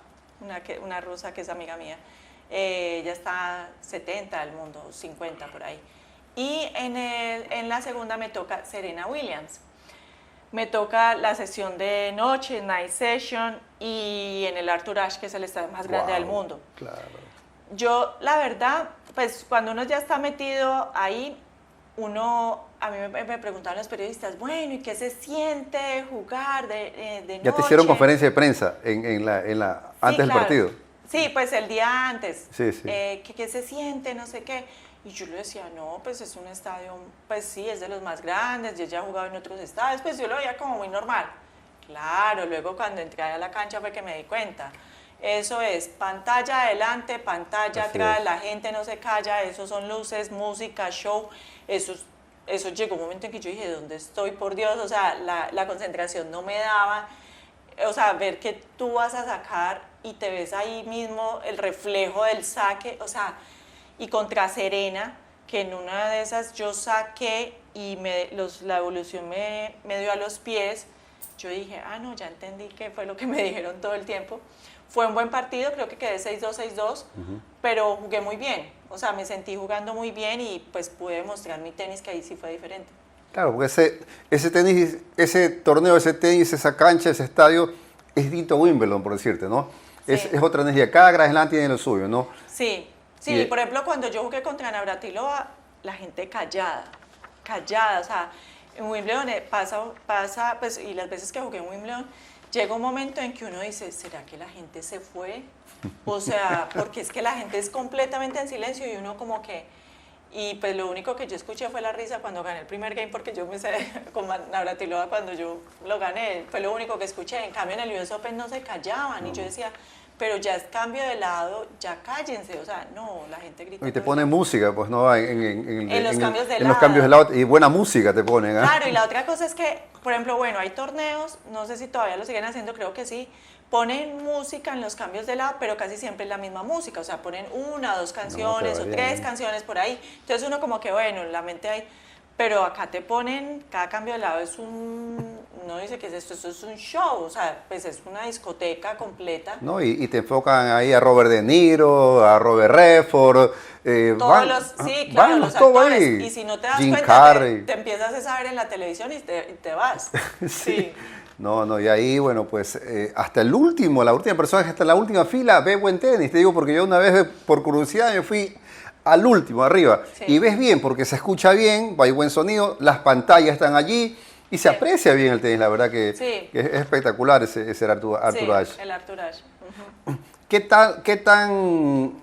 una rusa que es amiga mía. Ella está 70 del mundo, 50 por ahí. Y en la segunda me toca Serena Williams. Me toca la sesión de noche, night session, y en el Arthur Ashe, que es el estadio más grande del mundo. Claro. Yo, la verdad, pues cuando uno ya está metido ahí, a mí me preguntaban los periodistas, bueno, ¿y qué se siente jugar de noche? Ya te hicieron conferencia de prensa antes del partido. Sí, pues el día antes. Sí, sí. ¿Qué se siente? No sé qué. Y yo le decía, no, pues es un estadio, pues sí, es de los más grandes, yo ya he jugado en otros estadios, pues yo lo veía como muy normal. Claro, luego cuando entré a la cancha fue que me di cuenta. Eso es pantalla adelante, pantalla atrás, la gente no se calla, eso son luces, música, show. Eso llegó un momento en que yo dije, ¿dónde estoy? Por Dios, o sea, la concentración no me daba. O sea, ver que tú vas a sacar y te ves ahí mismo el reflejo del saque, o sea, y contra Serena, que en una de esas yo saqué y la evolución me dio a los pies, yo dije, no, ya entendí qué fue lo que me dijeron todo el tiempo. Fue un buen partido, creo que quedé 6-2, 6-2, pero jugué muy bien, o sea, me sentí jugando muy bien y pues pude demostrar mi tenis, que ahí sí fue diferente. Claro, porque ese tenis, ese torneo, ese tenis, esa cancha, ese estadio, es distinto a Wimbledon, por decirte, ¿no? Sí. Es otra energía, cada Grand Slam tiene lo suyo, ¿no? Sí. Sí, por ejemplo, cuando yo jugué contra Navratilova, la gente callada, o sea, en Wimbledon pasa, pues, y las veces que jugué en Wimbledon, llega un momento en que uno dice, ¿será que la gente se fue? O sea, porque es que la gente es completamente en silencio y uno como que, y pues lo único que yo escuché fue la risa cuando gané el primer game, porque yo me sé con Navratilova cuando yo lo gané, fue lo único que escuché. En cambio en el US Open no se callaban y yo decía, pero ya es cambio de lado, ya cállense, o sea, no, la gente grita. Y te todo el ponen tiempo. música, pues, ¿no? En los cambios de en los cambios de lado. lado. Y buena música te ponen, ¿ah? Claro, y la otra cosa es que, por ejemplo, bueno, hay torneos, no sé si todavía lo siguen haciendo, creo que sí, ponen música en los cambios de lado, pero casi siempre es la misma música, o sea, ponen una, dos canciones o tres canciones por ahí, entonces uno como que, bueno, en la mente hay, pero acá te ponen, cada cambio de lado es uno dice que es esto es un show, o sea, pues es una discoteca completa. ¿No? Y te enfocan ahí a Robert De Niro, a Robert Redford, Todos los, sí, claro, los todo actores. ahí. Y si no te das Jim cuenta, Carrey. te empiezas a saber en la televisión y te vas. Sí. Sí. No, y ahí, bueno, pues hasta el último, la última persona que está en la última fila ve buen tenis. Te digo, porque yo una vez, por curiosidad, me fui al último, arriba. Sí. Y ves bien, porque se escucha bien, hay buen sonido, las pantallas están allí y se aprecia bien el tenis. La verdad que, Sí. que es espectacular ese Arthur Ashe. Sí, el Arthur Ashe. Ujú. ¿Qué tan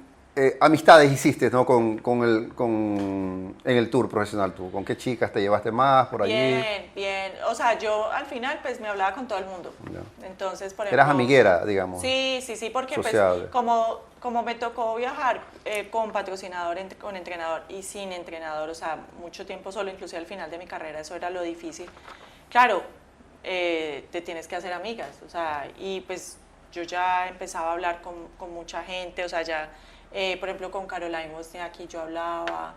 amistades hiciste, ¿no? En el tour profesional tú? ¿Con qué chicas te llevaste más por allí? Bien, bien. O sea, yo al final pues me hablaba con todo el mundo. Ya. Entonces, por ejemplo... Eras amiguera, digamos. Sí, porque Sociable. pues como me tocó viajar con patrocinador, con entrenador y sin entrenador, o sea, mucho tiempo solo, inclusive al final de mi carrera, eso era lo difícil. Claro, te tienes que hacer amigas, o sea, y pues yo ya empezaba a hablar con mucha gente, o sea, ya, por ejemplo, con Caroline Wozniacki yo hablaba,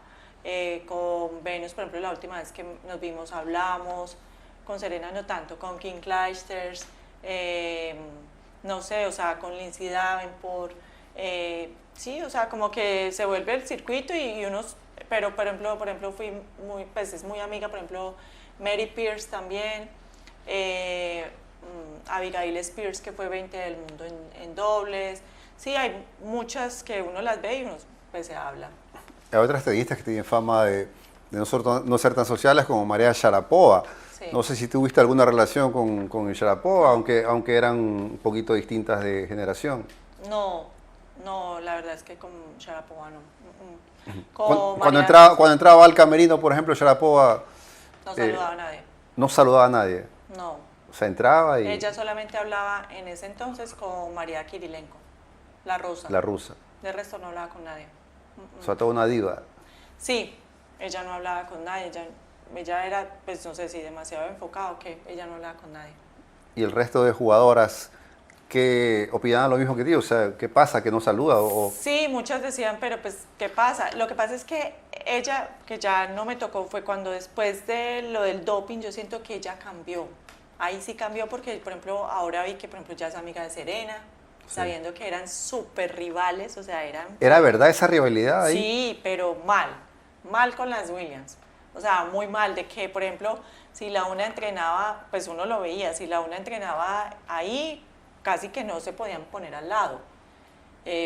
con Venus, por ejemplo, la última vez que nos vimos hablamos, con Serena no tanto, con Kim Clijsters, no sé, o sea, con Lindsay Davenport, sí, o sea, como que se vuelve el circuito y unos, pero por ejemplo fui muy, pues es muy amiga, por ejemplo, Mary Pierce también, Abigail Spears, que fue 20 del mundo en dobles, sí, hay muchas que uno las ve y uno pues se habla. Hay otras tenistas que tienen fama de no ser tan sociales como María Sharapova. Sí. No sé si tuviste alguna relación con Sharapova, aunque eran un poquito distintas de generación. No, la verdad es que con Sharapova no. Cuando entraba al camerino, por ejemplo, Sharapova No saludaba a nadie. no saludaba a nadie. No. O sea, entraba y... Ella solamente hablaba en ese entonces con María Kirilenko, la rusa. La rusa. De resto no hablaba con nadie. O sea, toda una diva. Sí, ella no hablaba con nadie. Ella era, pues no sé si demasiado enfocada o qué, ella no hablaba con nadie. ¿Y el resto de jugadoras que opinaban lo mismo que ti? O sea, ¿qué pasa? ¿Que no saluda? Sí, muchas decían, pero pues, ¿qué pasa? Lo que pasa es que ella, que ya no me tocó, fue cuando después de lo del doping, yo siento que ella cambió. Ahí sí cambió porque, por ejemplo, ahora vi que, por ejemplo, ya es amiga de Serena, sí, sabiendo que eran súper rivales, o sea, eran... ¿Era verdad esa rivalidad ahí? Sí, pero mal con las Williams. O sea, muy mal, de que, por ejemplo, si la una entrenaba, pues uno lo veía, si la una entrenaba ahí, casi que no se podían poner al lado.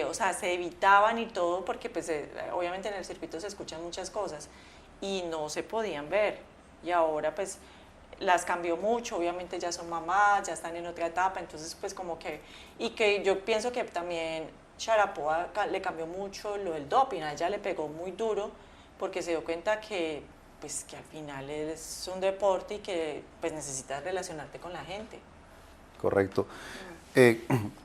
O sea, se evitaban y todo porque pues obviamente en el circuito se escuchan muchas cosas y no se podían ver. Y ahora pues las cambió mucho, obviamente ya son mamás, ya están en otra etapa, entonces pues como que, y que yo pienso que también Sharapova le cambió mucho lo del doping, a ella le pegó muy duro porque se dio cuenta que pues que al final es un deporte y que pues necesitas relacionarte con la gente. Correcto.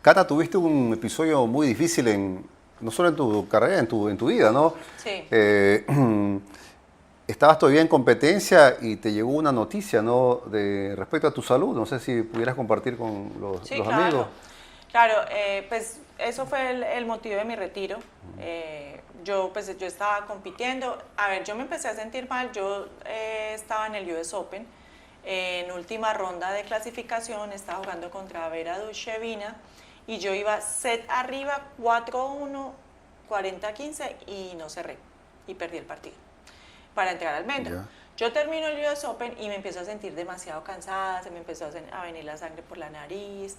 Cata, tuviste un episodio muy difícil no solo en tu carrera, en tu vida, ¿no? Sí. Estabas todavía en competencia y te llegó una noticia, ¿no? Respecto a tu salud. No sé si pudieras compartir con los amigos. Claro, pues eso fue el motivo de mi retiro. Yo estaba compitiendo. A ver, yo me empecé a sentir mal. Yo estaba en el US Open. En última ronda de clasificación estaba jugando contra Vera Dushevina y yo iba set arriba 4-1, 40-15 y no cerré y perdí el partido para entrar al Mendo. Yeah. Yo termino el US Open y me empiezo a sentir demasiado cansada, se me empezó a venir la sangre por la nariz,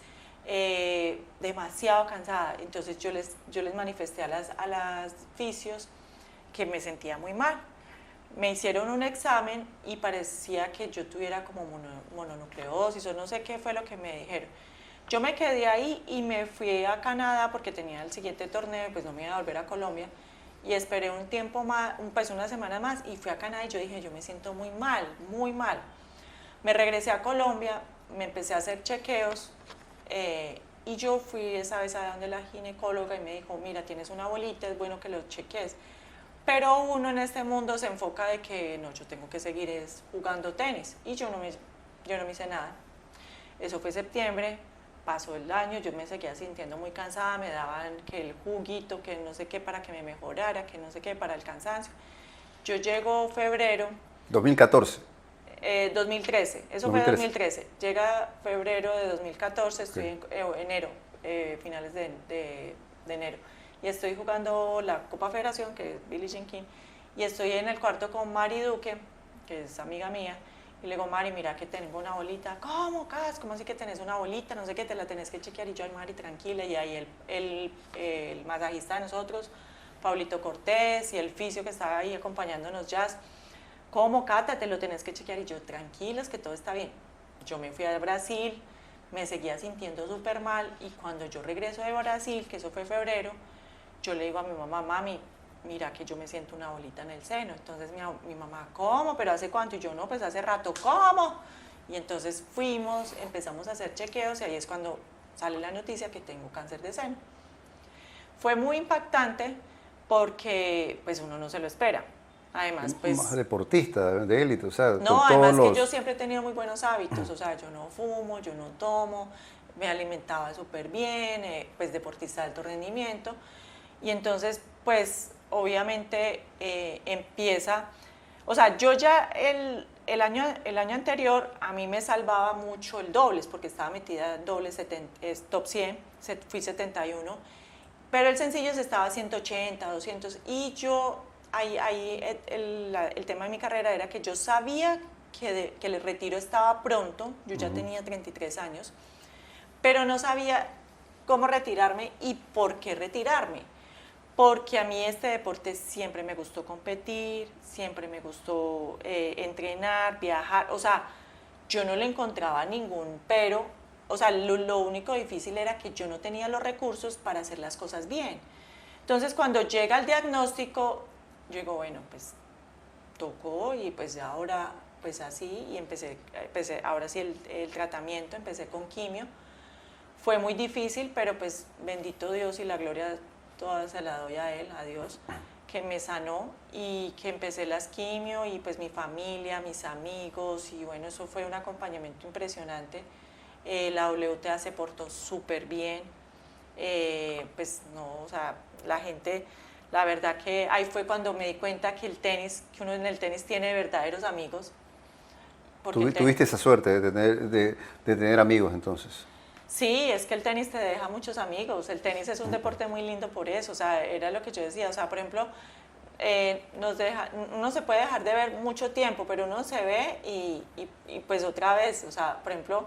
demasiado cansada. Entonces yo les manifesté a las fisios que me sentía muy mal. Me hicieron un examen y parecía que yo tuviera como mononucleosis o no sé qué fue lo que me dijeron. Yo me quedé ahí y me fui a Canadá porque tenía el siguiente torneo, pues no me iba a volver a Colombia y esperé un tiempo más, pues una semana más y fui a Canadá y yo dije, yo me siento muy mal, muy mal. Me regresé a Colombia, me empecé a hacer chequeos Y yo fui esa vez a donde la ginecóloga y me dijo, mira, tienes una bolita, es bueno que lo cheques. Pero uno en este mundo se enfoca de que no, yo tengo que seguir jugando tenis. Y yo no me hice nada. Eso fue septiembre, pasó el año, yo me seguía sintiendo muy cansada, me daban que el juguito, que no sé qué para que me mejorara, que no sé qué para el cansancio. Yo llego febrero. 2014. 2013, eso 2013. Fue 2013. Llega febrero de 2014, estoy en enero, finales de enero. Y estoy jugando la Copa Federación, que es Billie Jean King, y estoy en el cuarto con Mari Duque, que es amiga mía, y le digo, Mari, mira que tengo una bolita. ¿Cómo, Cas? ¿Cómo así que tenés una bolita? No sé qué, te la tenés que chequear. Y yo, Mari, tranquila. Y ahí el masajista de nosotros, Pablito Cortés, y el fisio que estaba ahí acompañándonos, Jazz, ¿cómo, Cata? Te lo tenés que chequear. Y yo, tranquilos, que todo está bien. Yo me fui a Brasil, me seguía sintiendo súper mal, y cuando yo regreso de Brasil, que eso fue febrero, yo le digo a mi mamá, mami, mira que yo me siento una bolita en el seno. Entonces mi mamá, ¿cómo? ¿Pero hace cuánto? Y yo, no, pues hace rato. ¿Cómo? Y entonces fuimos, empezamos a hacer chequeos, y ahí es cuando sale la noticia que tengo cáncer de seno. Fue muy impactante porque pues uno no se lo espera. Además, pues... Más deportista, de élite, o sea... No, además que yo siempre he tenido muy buenos hábitos, o sea, yo no fumo, yo no tomo, me alimentaba súper bien, pues deportista de alto rendimiento. Y entonces, pues, obviamente empieza... O sea, yo ya el año anterior a mí me salvaba mucho el dobles, porque estaba metida en dobles top 100, fui 71, pero el sencillo se estaba a 180, 200, y yo... Ahí el tema de mi carrera era que yo sabía que el retiro estaba pronto, yo ya tenía 33 años, pero no sabía cómo retirarme y por qué retirarme. Porque a mí este deporte siempre me gustó competir, siempre me gustó entrenar, viajar, o sea, yo no le encontraba ningún pero, o sea, lo único difícil era que yo no tenía los recursos para hacer las cosas bien. Entonces, cuando llega el diagnóstico, yo digo, bueno, pues tocó, y pues ahora, pues así, y empecé ahora sí el tratamiento, empecé con quimio. Fue muy difícil, pero pues bendito Dios, y la gloria toda se la doy a Él, a Dios, que me sanó, y que empecé las quimio, y pues mi familia, mis amigos, y bueno, eso fue un acompañamiento impresionante. La WTA se portó súper bien, pues no, o sea, la gente... La verdad que ahí fue cuando me di cuenta que que uno en el tenis tiene verdaderos amigos. ¿Tuviste esa suerte de tener amigos entonces? Sí, es que el tenis te deja muchos amigos. El tenis es un deporte muy lindo por eso. O sea, era lo que yo decía. O sea, por ejemplo, uno se puede dejar de ver mucho tiempo, pero uno se ve y pues otra vez. O sea, por ejemplo,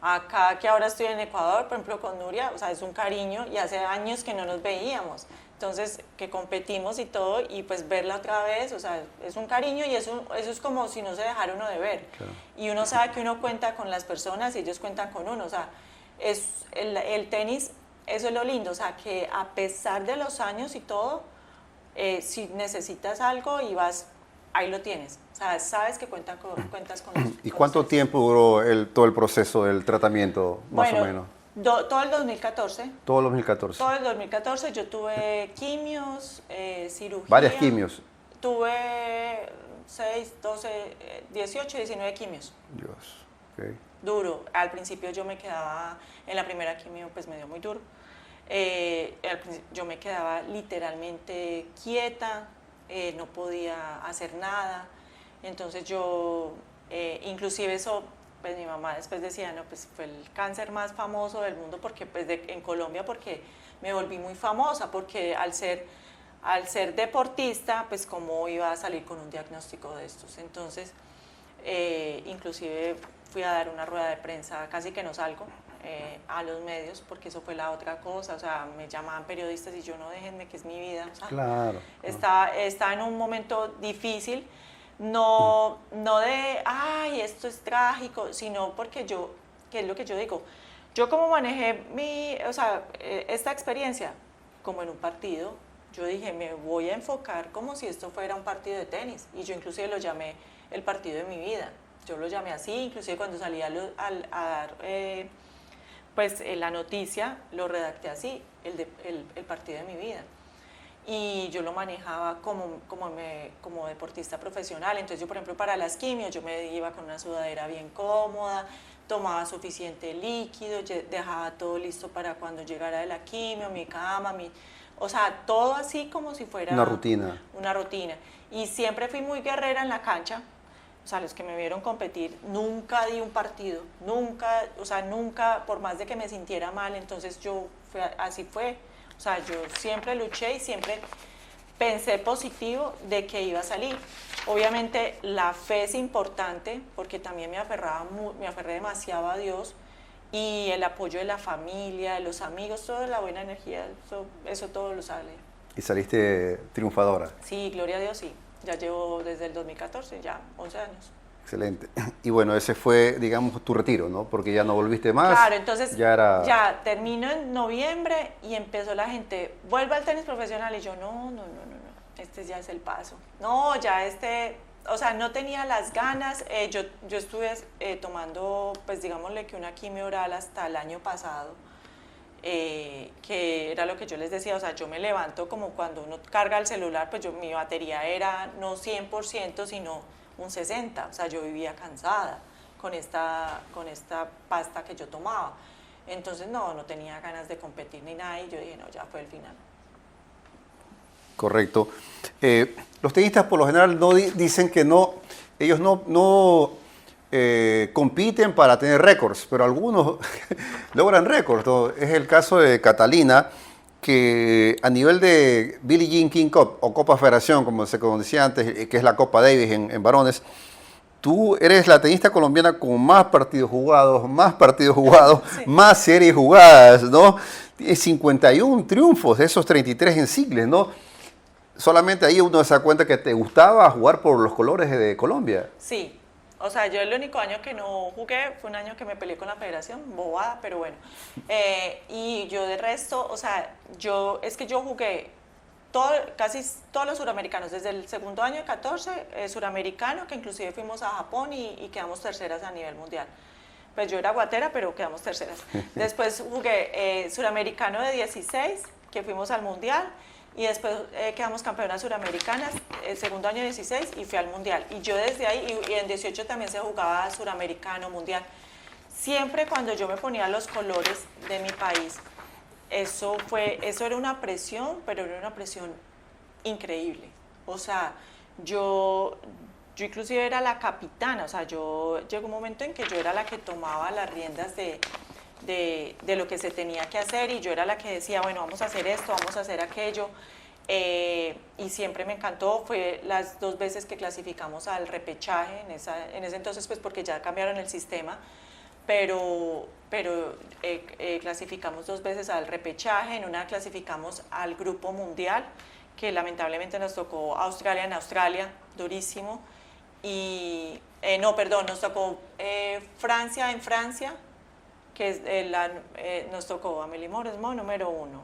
acá que ahora estoy en Ecuador, por ejemplo, con Nuria, o sea, es un cariño, y hace años que no nos veíamos. Entonces, que competimos y todo, y pues verla otra vez, o sea, es un cariño, y eso es como si no se dejara uno de ver. Claro. Y uno sabe que uno cuenta con las personas y ellos cuentan con uno. O sea, el tenis, eso es lo lindo, o sea, que a pesar de los años y todo, si necesitas algo y vas, ahí lo tienes. O sea, sabes que cuentas con los... ¿Y cuánto tiempo duró todo el proceso del tratamiento, más o menos? Todo el 2014. Todo el 2014. Todo el 2014 yo tuve quimios, cirugía. ¿Varias quimios? Tuve 6, 12, 18, 19 quimios. Dios, ok. Duro. Al principio yo me quedaba, en la primera quimio pues me dio muy duro. Yo me quedaba literalmente quieta, no podía hacer nada. Entonces yo, inclusive eso... Pues mi mamá después decía, no, pues fue el cáncer más famoso del mundo, porque pues en Colombia, porque me volví muy famosa, porque al ser deportista, pues cómo iba a salir con un diagnóstico de estos. Entonces, inclusive fui a dar una rueda de prensa, casi que no salgo a los medios, porque eso fue la otra cosa. O sea, me llamaban periodistas y yo, no, déjenme, que es mi vida. O sea, claro. Estaba en un momento difícil. No de, ay, esto es trágico, sino porque yo, ¿qué es lo que yo digo? Yo como manejé esta experiencia como en un partido, yo dije, me voy a enfocar como si esto fuera un partido de tenis. Y yo inclusive lo llamé el partido de mi vida. Yo lo llamé así, inclusive cuando salí a dar pues la noticia lo redacté así, el partido de mi vida. Y yo lo manejaba como deportista profesional. Entonces yo, por ejemplo, para las quimios, yo me iba con una sudadera bien cómoda, tomaba suficiente líquido, dejaba todo listo para cuando llegara de la quimio, mi cama, o sea, todo así como si fuera una rutina. Una rutina. Y siempre fui muy guerrera en la cancha. O sea, los que me vieron competir, nunca di un partido, nunca, o sea, nunca, por más de que me sintiera mal, entonces así fue. O sea, yo siempre luché y siempre pensé positivo de que iba a salir. Obviamente la fe es importante porque también me aferré demasiado a Dios, y el apoyo de la familia, de los amigos, toda la buena energía, eso todo lo sale. Y saliste triunfadora. Sí, gloria a Dios, sí. Ya llevo desde el 2014, ya 11 años. Excelente. Y bueno, ese fue, digamos, tu retiro, ¿no? Porque ya no volviste más. Claro, entonces ya termino en noviembre y empezó la gente, vuelve al tenis profesional, y yo, no, este ya es el paso. No, ya o sea, no tenía las ganas. Yo estuve tomando, pues digámosle que una quimio oral hasta el año pasado, que era lo que yo les decía, o sea, yo me levanto como cuando uno carga el celular, pues mi batería era no 100%, sino un 60%, o sea, yo vivía cansada con esta pasta que yo tomaba. Entonces no tenía ganas de competir ni nada, y yo dije, no, ya fue el final. Correcto. Los tenistas por lo general dicen que ellos no compiten para tener récords, pero algunos logran récords, ¿no? Es el caso de Catalina, que a nivel de Billie Jean King Cup o Copa Federación, como se decía antes, que es la Copa Davis en varones, tú eres la tenista colombiana con más partidos jugados, sí, más series jugadas, ¿no? Tienes 51 triunfos, de esos 33 en singles, ¿no? Solamente ahí uno se da cuenta que te gustaba jugar por los colores de Colombia. Sí, o sea, yo el único año que no jugué fue un año que me peleé con la federación, bobada, pero bueno. Y yo de resto, o sea, yo jugué casi todos los suramericanos, desde el segundo año de 14, suramericano, que inclusive fuimos a Japón y quedamos terceras a nivel mundial. Pues yo era guatera, pero quedamos terceras. Después jugué suramericano de 16, que fuimos al mundial, y después quedamos campeonas suramericanas, el segundo año 16, y fui al mundial. Y yo desde ahí, y en 18 también se jugaba suramericano, mundial. Siempre cuando yo me ponía los colores de mi país, eso era una presión, pero era una presión increíble. O sea, yo inclusive era la capitana, o sea, llegó un momento en que yo era la que tomaba las riendas de lo que se tenía que hacer, y yo era la que decía, bueno, vamos a hacer esto, vamos a hacer aquello, y siempre me encantó. Fue las 2 veces que clasificamos al repechaje, en ese entonces, pues porque ya cambiaron el sistema, pero clasificamos 2 veces al repechaje. En una clasificamos al grupo mundial, que lamentablemente nos tocó Australia en Australia, durísimo, y nos tocó Francia en Francia, que nos tocó Amélie Mauresmo, número 1.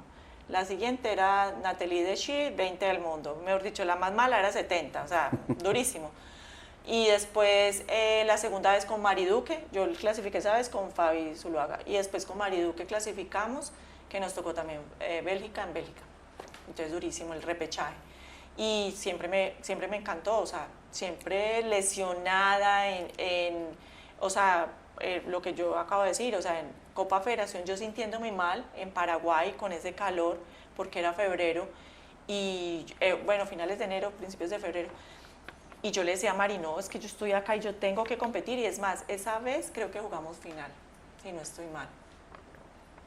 La siguiente era Nathalie Deschamps, 20 del mundo. Mejor dicho, la más mala era 70, o sea, durísimo. Y después la segunda vez con Mari Duque, yo clasifiqué esa vez con Fabi Zuluaga. Y después con Mari Duque clasificamos, que nos tocó también Bélgica en Bélgica. Entonces durísimo el repechaje. Y siempre me encantó, o sea, siempre lesionada o sea, lo que yo acabo de decir, o sea, en Copa Federación yo sintiéndome mal, en Paraguay con ese calor, porque era febrero, y bueno, finales de enero, principios de febrero, y yo le decía a Mari, no, es que yo estoy acá y yo tengo que competir, y es más, esa vez creo que jugamos final, si no estoy mal.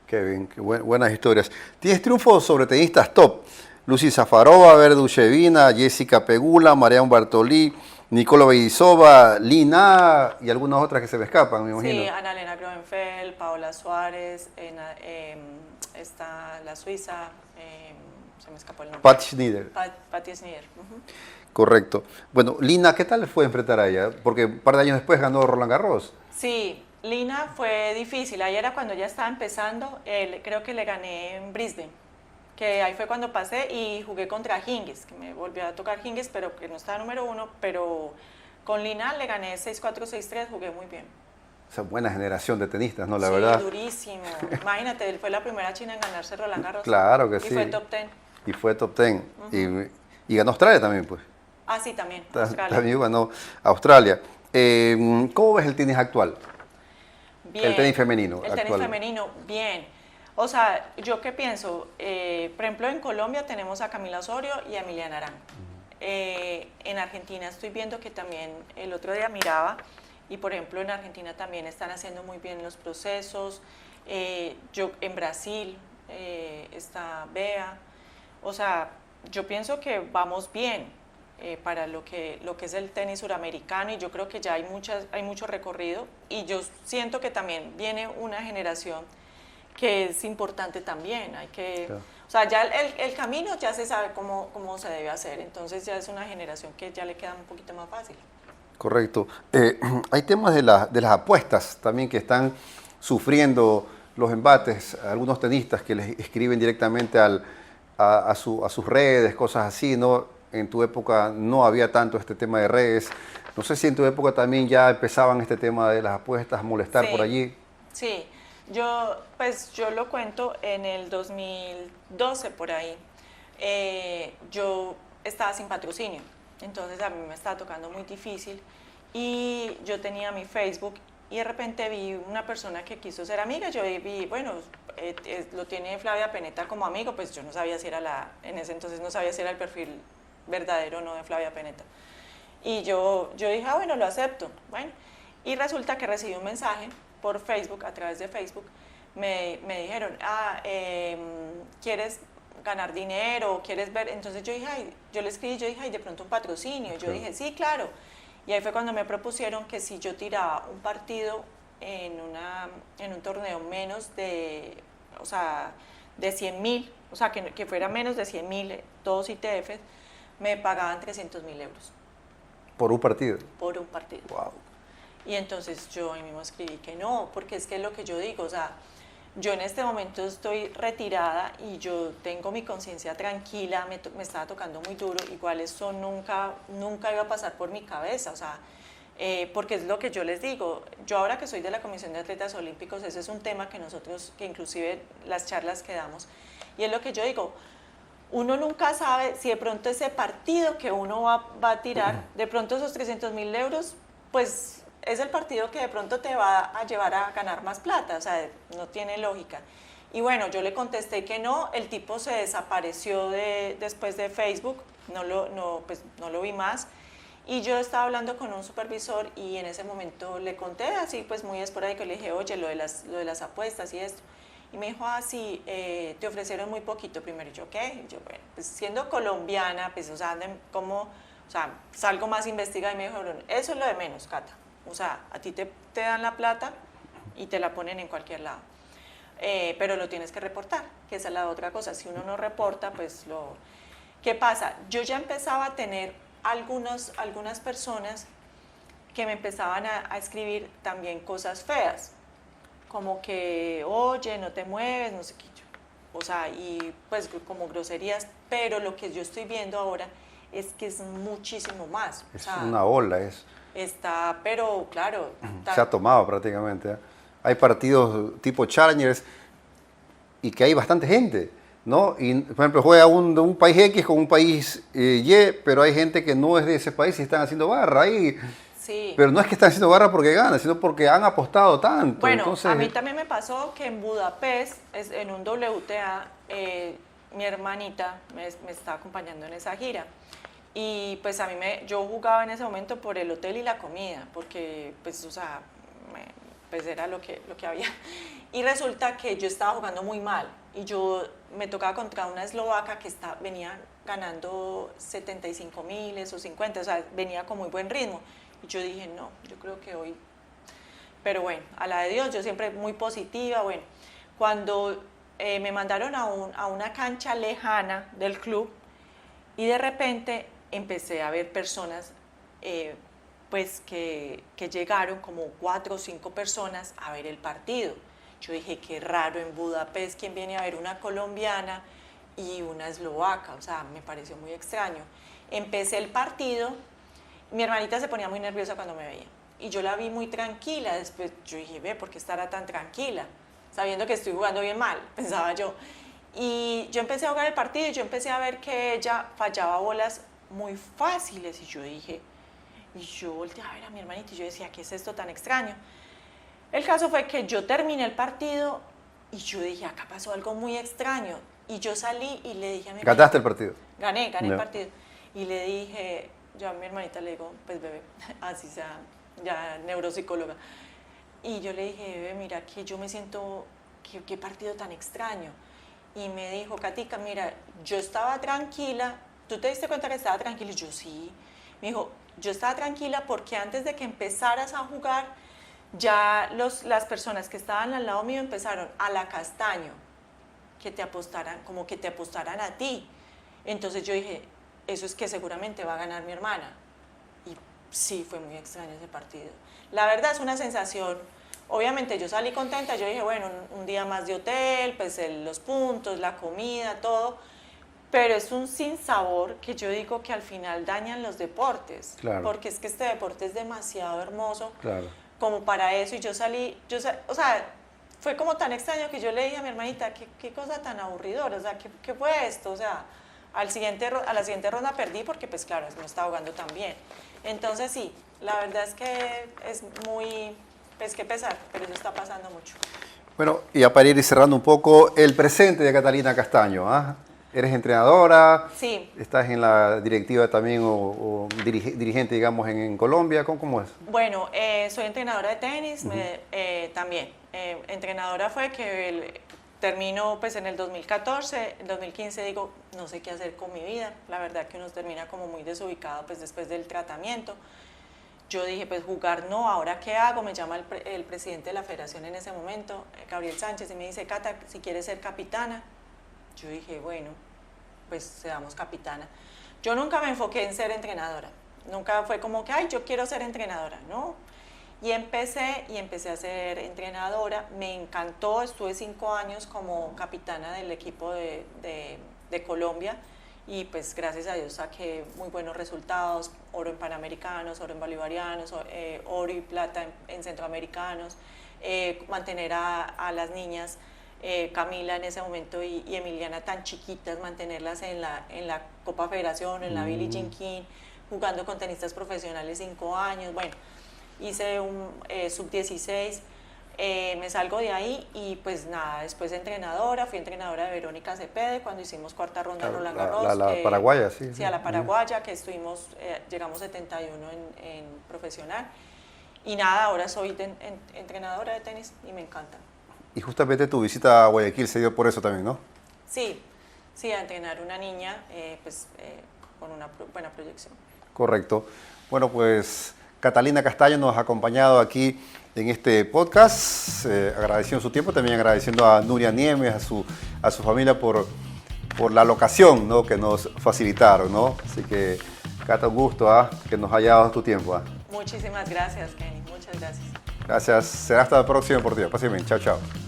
Qué bien, qué buenas historias. Tienes triunfos sobre tenistas top: Lucy Zafarova, Verdushevina, Jessica Pegula, Marian Bartolí, Nicola Beidisova, Lina y algunas otras que se me escapan, me imagino. Sí, Annalena Groenfeld, Paola Suárez, está la suiza, se me escapó el nombre. Patti Schnider. Patti Schnider. Correcto. Bueno, Lina, ¿qué tal fue enfrentar a ella? Porque un par de años después ganó Roland Garros. Sí, Lina fue difícil. Ahí era cuando ya estaba empezando. Creo que le gané en Brisbane, que ahí fue cuando pasé, y jugué contra Hingis, que me volvió a tocar Hingis, pero que no estaba número 1, pero con Lina le gané 6-4, 6-3, jugué muy bien. esa buena generación de tenistas, ¿no? La Sí, verdad. durísimo. Imagínate, él fue la primera china en ganarse Roland Garros. Claro que y sí. fue top 10. Y fue top 10. Y ganó Australia también, pues. Ah, sí, también, Australia. También ganó Australia. ¿Cómo ves el tenis actual? Bien. El tenis femenino El actual. tenis femenino, bien. O sea, yo qué pienso, por ejemplo, en Colombia tenemos a Camila Osorio y a Emilia Naranjo. En Argentina estoy viendo que también el otro día miraba y por ejemplo en Argentina también están haciendo muy bien los procesos. En Brasil está Bea. O sea, yo pienso que vamos bien para lo que es el tenis suramericano y yo creo que ya hay mucho recorrido y yo siento que también viene una generación que es importante también. Hay que, Claro. o sea, ya el camino ya se sabe cómo se debe hacer, entonces ya es una generación que ya le queda un poquito más fácil. Correcto. Hay temas de las apuestas también que están sufriendo los embates. Algunos tenistas que les escriben directamente a sus redes, cosas así, ¿no? En tu época no había tanto este tema de redes. No sé si en tu época también ya empezaban este tema de las apuestas a molestar Sí, por allí. sí. Yo lo cuento en el 2012 por ahí. Yo estaba sin patrocinio, entonces a mí me estaba tocando muy difícil y yo tenía mi Facebook y de repente vi una persona que quiso ser amiga. Yo vi, bueno, lo tiene Flavia Peneta como amigo, pues yo no sabía si era en ese entonces no sabía si era el perfil verdadero o no de Flavia Peneta. Y yo dije, ah, bueno, lo acepto. Bueno, y resulta que recibí un mensaje por Facebook, a través de Facebook, me dijeron, ¿quieres ganar dinero? ¿Quieres ver? Entonces yo dije, yo le escribí, yo dije, de pronto un patrocinio. Yo dije, sí, claro. Y ahí fue cuando me propusieron que si yo tiraba un partido en un torneo menos o sea, de 100.000, o sea, que fuera menos de 100.000, todos ITFs, me pagaban 300.000 euros. Por un partido. Por un partido. Wow. Y entonces yo ahí mismo escribí que no, porque es que es lo que yo digo, o sea, yo en este momento estoy retirada y yo tengo mi conciencia tranquila, me estaba tocando muy duro, igual eso nunca iba a pasar por mi cabeza, o sea, porque es lo que yo les digo, yo ahora que soy de la Comisión de Atletas Olímpicos, ese es un tema que nosotros, que inclusive las charlas que damos, y es lo que yo digo, uno nunca sabe si de pronto ese partido que uno va a tirar, de pronto esos 300.000 euros, pues es el partido que de pronto te va a llevar a ganar más plata, o sea, no tiene lógica. Y bueno, yo le contesté que no, el tipo se desapareció después de Facebook, no lo vi más, y yo estaba hablando con un supervisor y en ese momento le conté así, pues muy esporádico, le dije, oye, lo de las apuestas y esto. Y me dijo, sí, te ofrecieron muy poquito primero. Y yo, ¿qué? Y yo, bueno, pues siendo colombiana, pues, o sea, salgo más investigada y me dijo, eso es lo de menos, Cata. O sea, a ti te dan la plata y te la ponen en cualquier lado. Pero lo tienes que reportar, que esa es la otra cosa. Si uno no reporta, pues ¿Qué pasa? Yo ya empezaba a tener algunas personas que me empezaban a escribir también cosas feas. Como que, oye, no te mueves, no sé qué. O sea, y pues como groserías, pero lo que yo estoy viendo ahora es que es muchísimo más. Es o sea, una ola, está, pero claro. Se ha tomado prácticamente. Hay partidos tipo Challengers y que hay bastante gente, ¿no? Y, por ejemplo, juega un país X con un país Y, pero hay gente que no es de ese país y están haciendo barra ahí. Sí. Pero no es que están haciendo barra porque ganan, sino porque han apostado tanto. Bueno, entonces, a mí también me pasó que en Budapest, en un WTA, mi hermanita me estaba acompañando en esa gira. Y pues yo jugaba en ese momento por el hotel y la comida, porque pues, o sea, pues era lo que había. Y resulta que yo estaba jugando muy mal y me tocaba contra una eslovaca que venía ganando 75.000 o 50, o sea, venía con muy buen ritmo. Y yo dije, no, yo creo que hoy... Pero bueno, a la de Dios, yo siempre muy positiva. Bueno, cuando me mandaron a una cancha lejana del club y de repente empecé a ver personas pues que llegaron como 4 o 5 personas a ver el partido. Yo dije, qué raro en Budapest, ¿quién viene a ver una colombiana y una eslovaca? O sea, me pareció muy extraño. Empecé el partido, mi hermanita se ponía muy nerviosa cuando me veía. y yo la vi muy tranquila. Después yo dije, ve, ¿por qué estará tan tranquila? Sabiendo que estoy jugando bien mal, pensaba yo. Y yo empecé a jugar el partido y yo empecé a ver que ella fallaba bolas muy fáciles y yo volteé a ver a mi hermanita y yo decía, ¿qué es esto tan extraño? El caso fue que yo terminé el partido y yo dije, acá pasó algo muy extraño. Y yo salí y le dije a mi hermanita... ¿Ganaste el partido? Gané el partido. Y le dije, yo a mi hermanita le digo, pues bebé, así sea, ya neuropsicóloga. Y yo le dije, bebé, mira que yo me siento, qué partido tan extraño. Y me dijo, Katica, mira, yo estaba tranquila, ¿tú te diste cuenta que estaba tranquila? Y yo sí. Me dijo, yo estaba tranquila porque antes de que empezaras a jugar, ya las personas que estaban al lado mío empezaron a la castaño, que te apostaran a ti. Entonces yo dije, eso es que seguramente va a ganar mi hermana. Y sí, fue muy extraño ese partido. La verdad es una sensación, obviamente yo salí contenta, yo dije, bueno, un día más de hotel, pues los puntos, la comida, todo, pero es un sinsabor que yo digo que al final dañan los deportes, claro. Porque es que este deporte es demasiado hermoso, claro. Como para eso, y yo salí, o sea, fue como tan extraño que yo le dije a mi hermanita, qué cosa tan aburridora, o sea, ¿qué fue esto? O sea, a la siguiente ronda perdí porque, pues claro, no estaba jugando tan bien. Entonces sí, la verdad es que es muy, pues qué pesar, pero eso está pasando mucho. Bueno, y ya para ir cerrando un poco, el presente de Catalina Castaño, ¿ah? ¿Eres entrenadora? Sí. ¿Estás en la directiva también o dirigente, digamos, en Colombia? ¿Cómo es? Bueno, soy entrenadora de tenis, también. Entrenadora fue que termino pues en el 2014, en 2015 digo, no sé qué hacer con mi vida. La verdad que uno termina como muy desubicado pues después del tratamiento. Yo dije, pues jugar no, ¿ahora qué hago? Me llama el presidente de la federación en ese momento, Gabriel Sánchez, y me dice, Cata, si quieres ser capitana. Yo dije, bueno, pues seamos capitana. Yo nunca me enfoqué en ser entrenadora. Nunca fue como que, ay, yo quiero ser entrenadora, ¿no? Y empecé a ser entrenadora. Me encantó, estuve 5 años como capitana del equipo de Colombia. Y pues gracias a Dios saqué muy buenos resultados, oro en Panamericanos, oro en Bolivarianos, oro y plata en Centroamericanos, mantener a las niñas, Camila en ese momento y Emiliana tan chiquitas, mantenerlas en la Copa Federación, en la Billie Jean King, jugando con tenistas profesionales 5 años, bueno, hice un sub-16, me salgo de ahí y pues nada, después entrenadora, fui entrenadora de Verónica Cepede cuando hicimos cuarta ronda en Roland Garros. La paraguaya, sí. Sí, a la paraguaya, que llegamos 71 en profesional. Y nada, ahora soy entrenadora de tenis y me encanta. Y justamente tu visita a Guayaquil se dio por eso también, ¿no? Sí, a entrenar una niña con una buena proyección. Correcto. Bueno, pues Catalina Castaño nos ha acompañado aquí en este podcast, agradeciendo su tiempo, también agradeciendo a Nuria Niemes, a su familia por la locación, ¿no?, que nos facilitaron, ¿no? Así que, Cata, un gusto que nos haya dado tu tiempo. Muchísimas gracias, Kenny. Muchas gracias. Gracias. Será hasta la próxima oportunidad. Pasen bien. Chao, chao.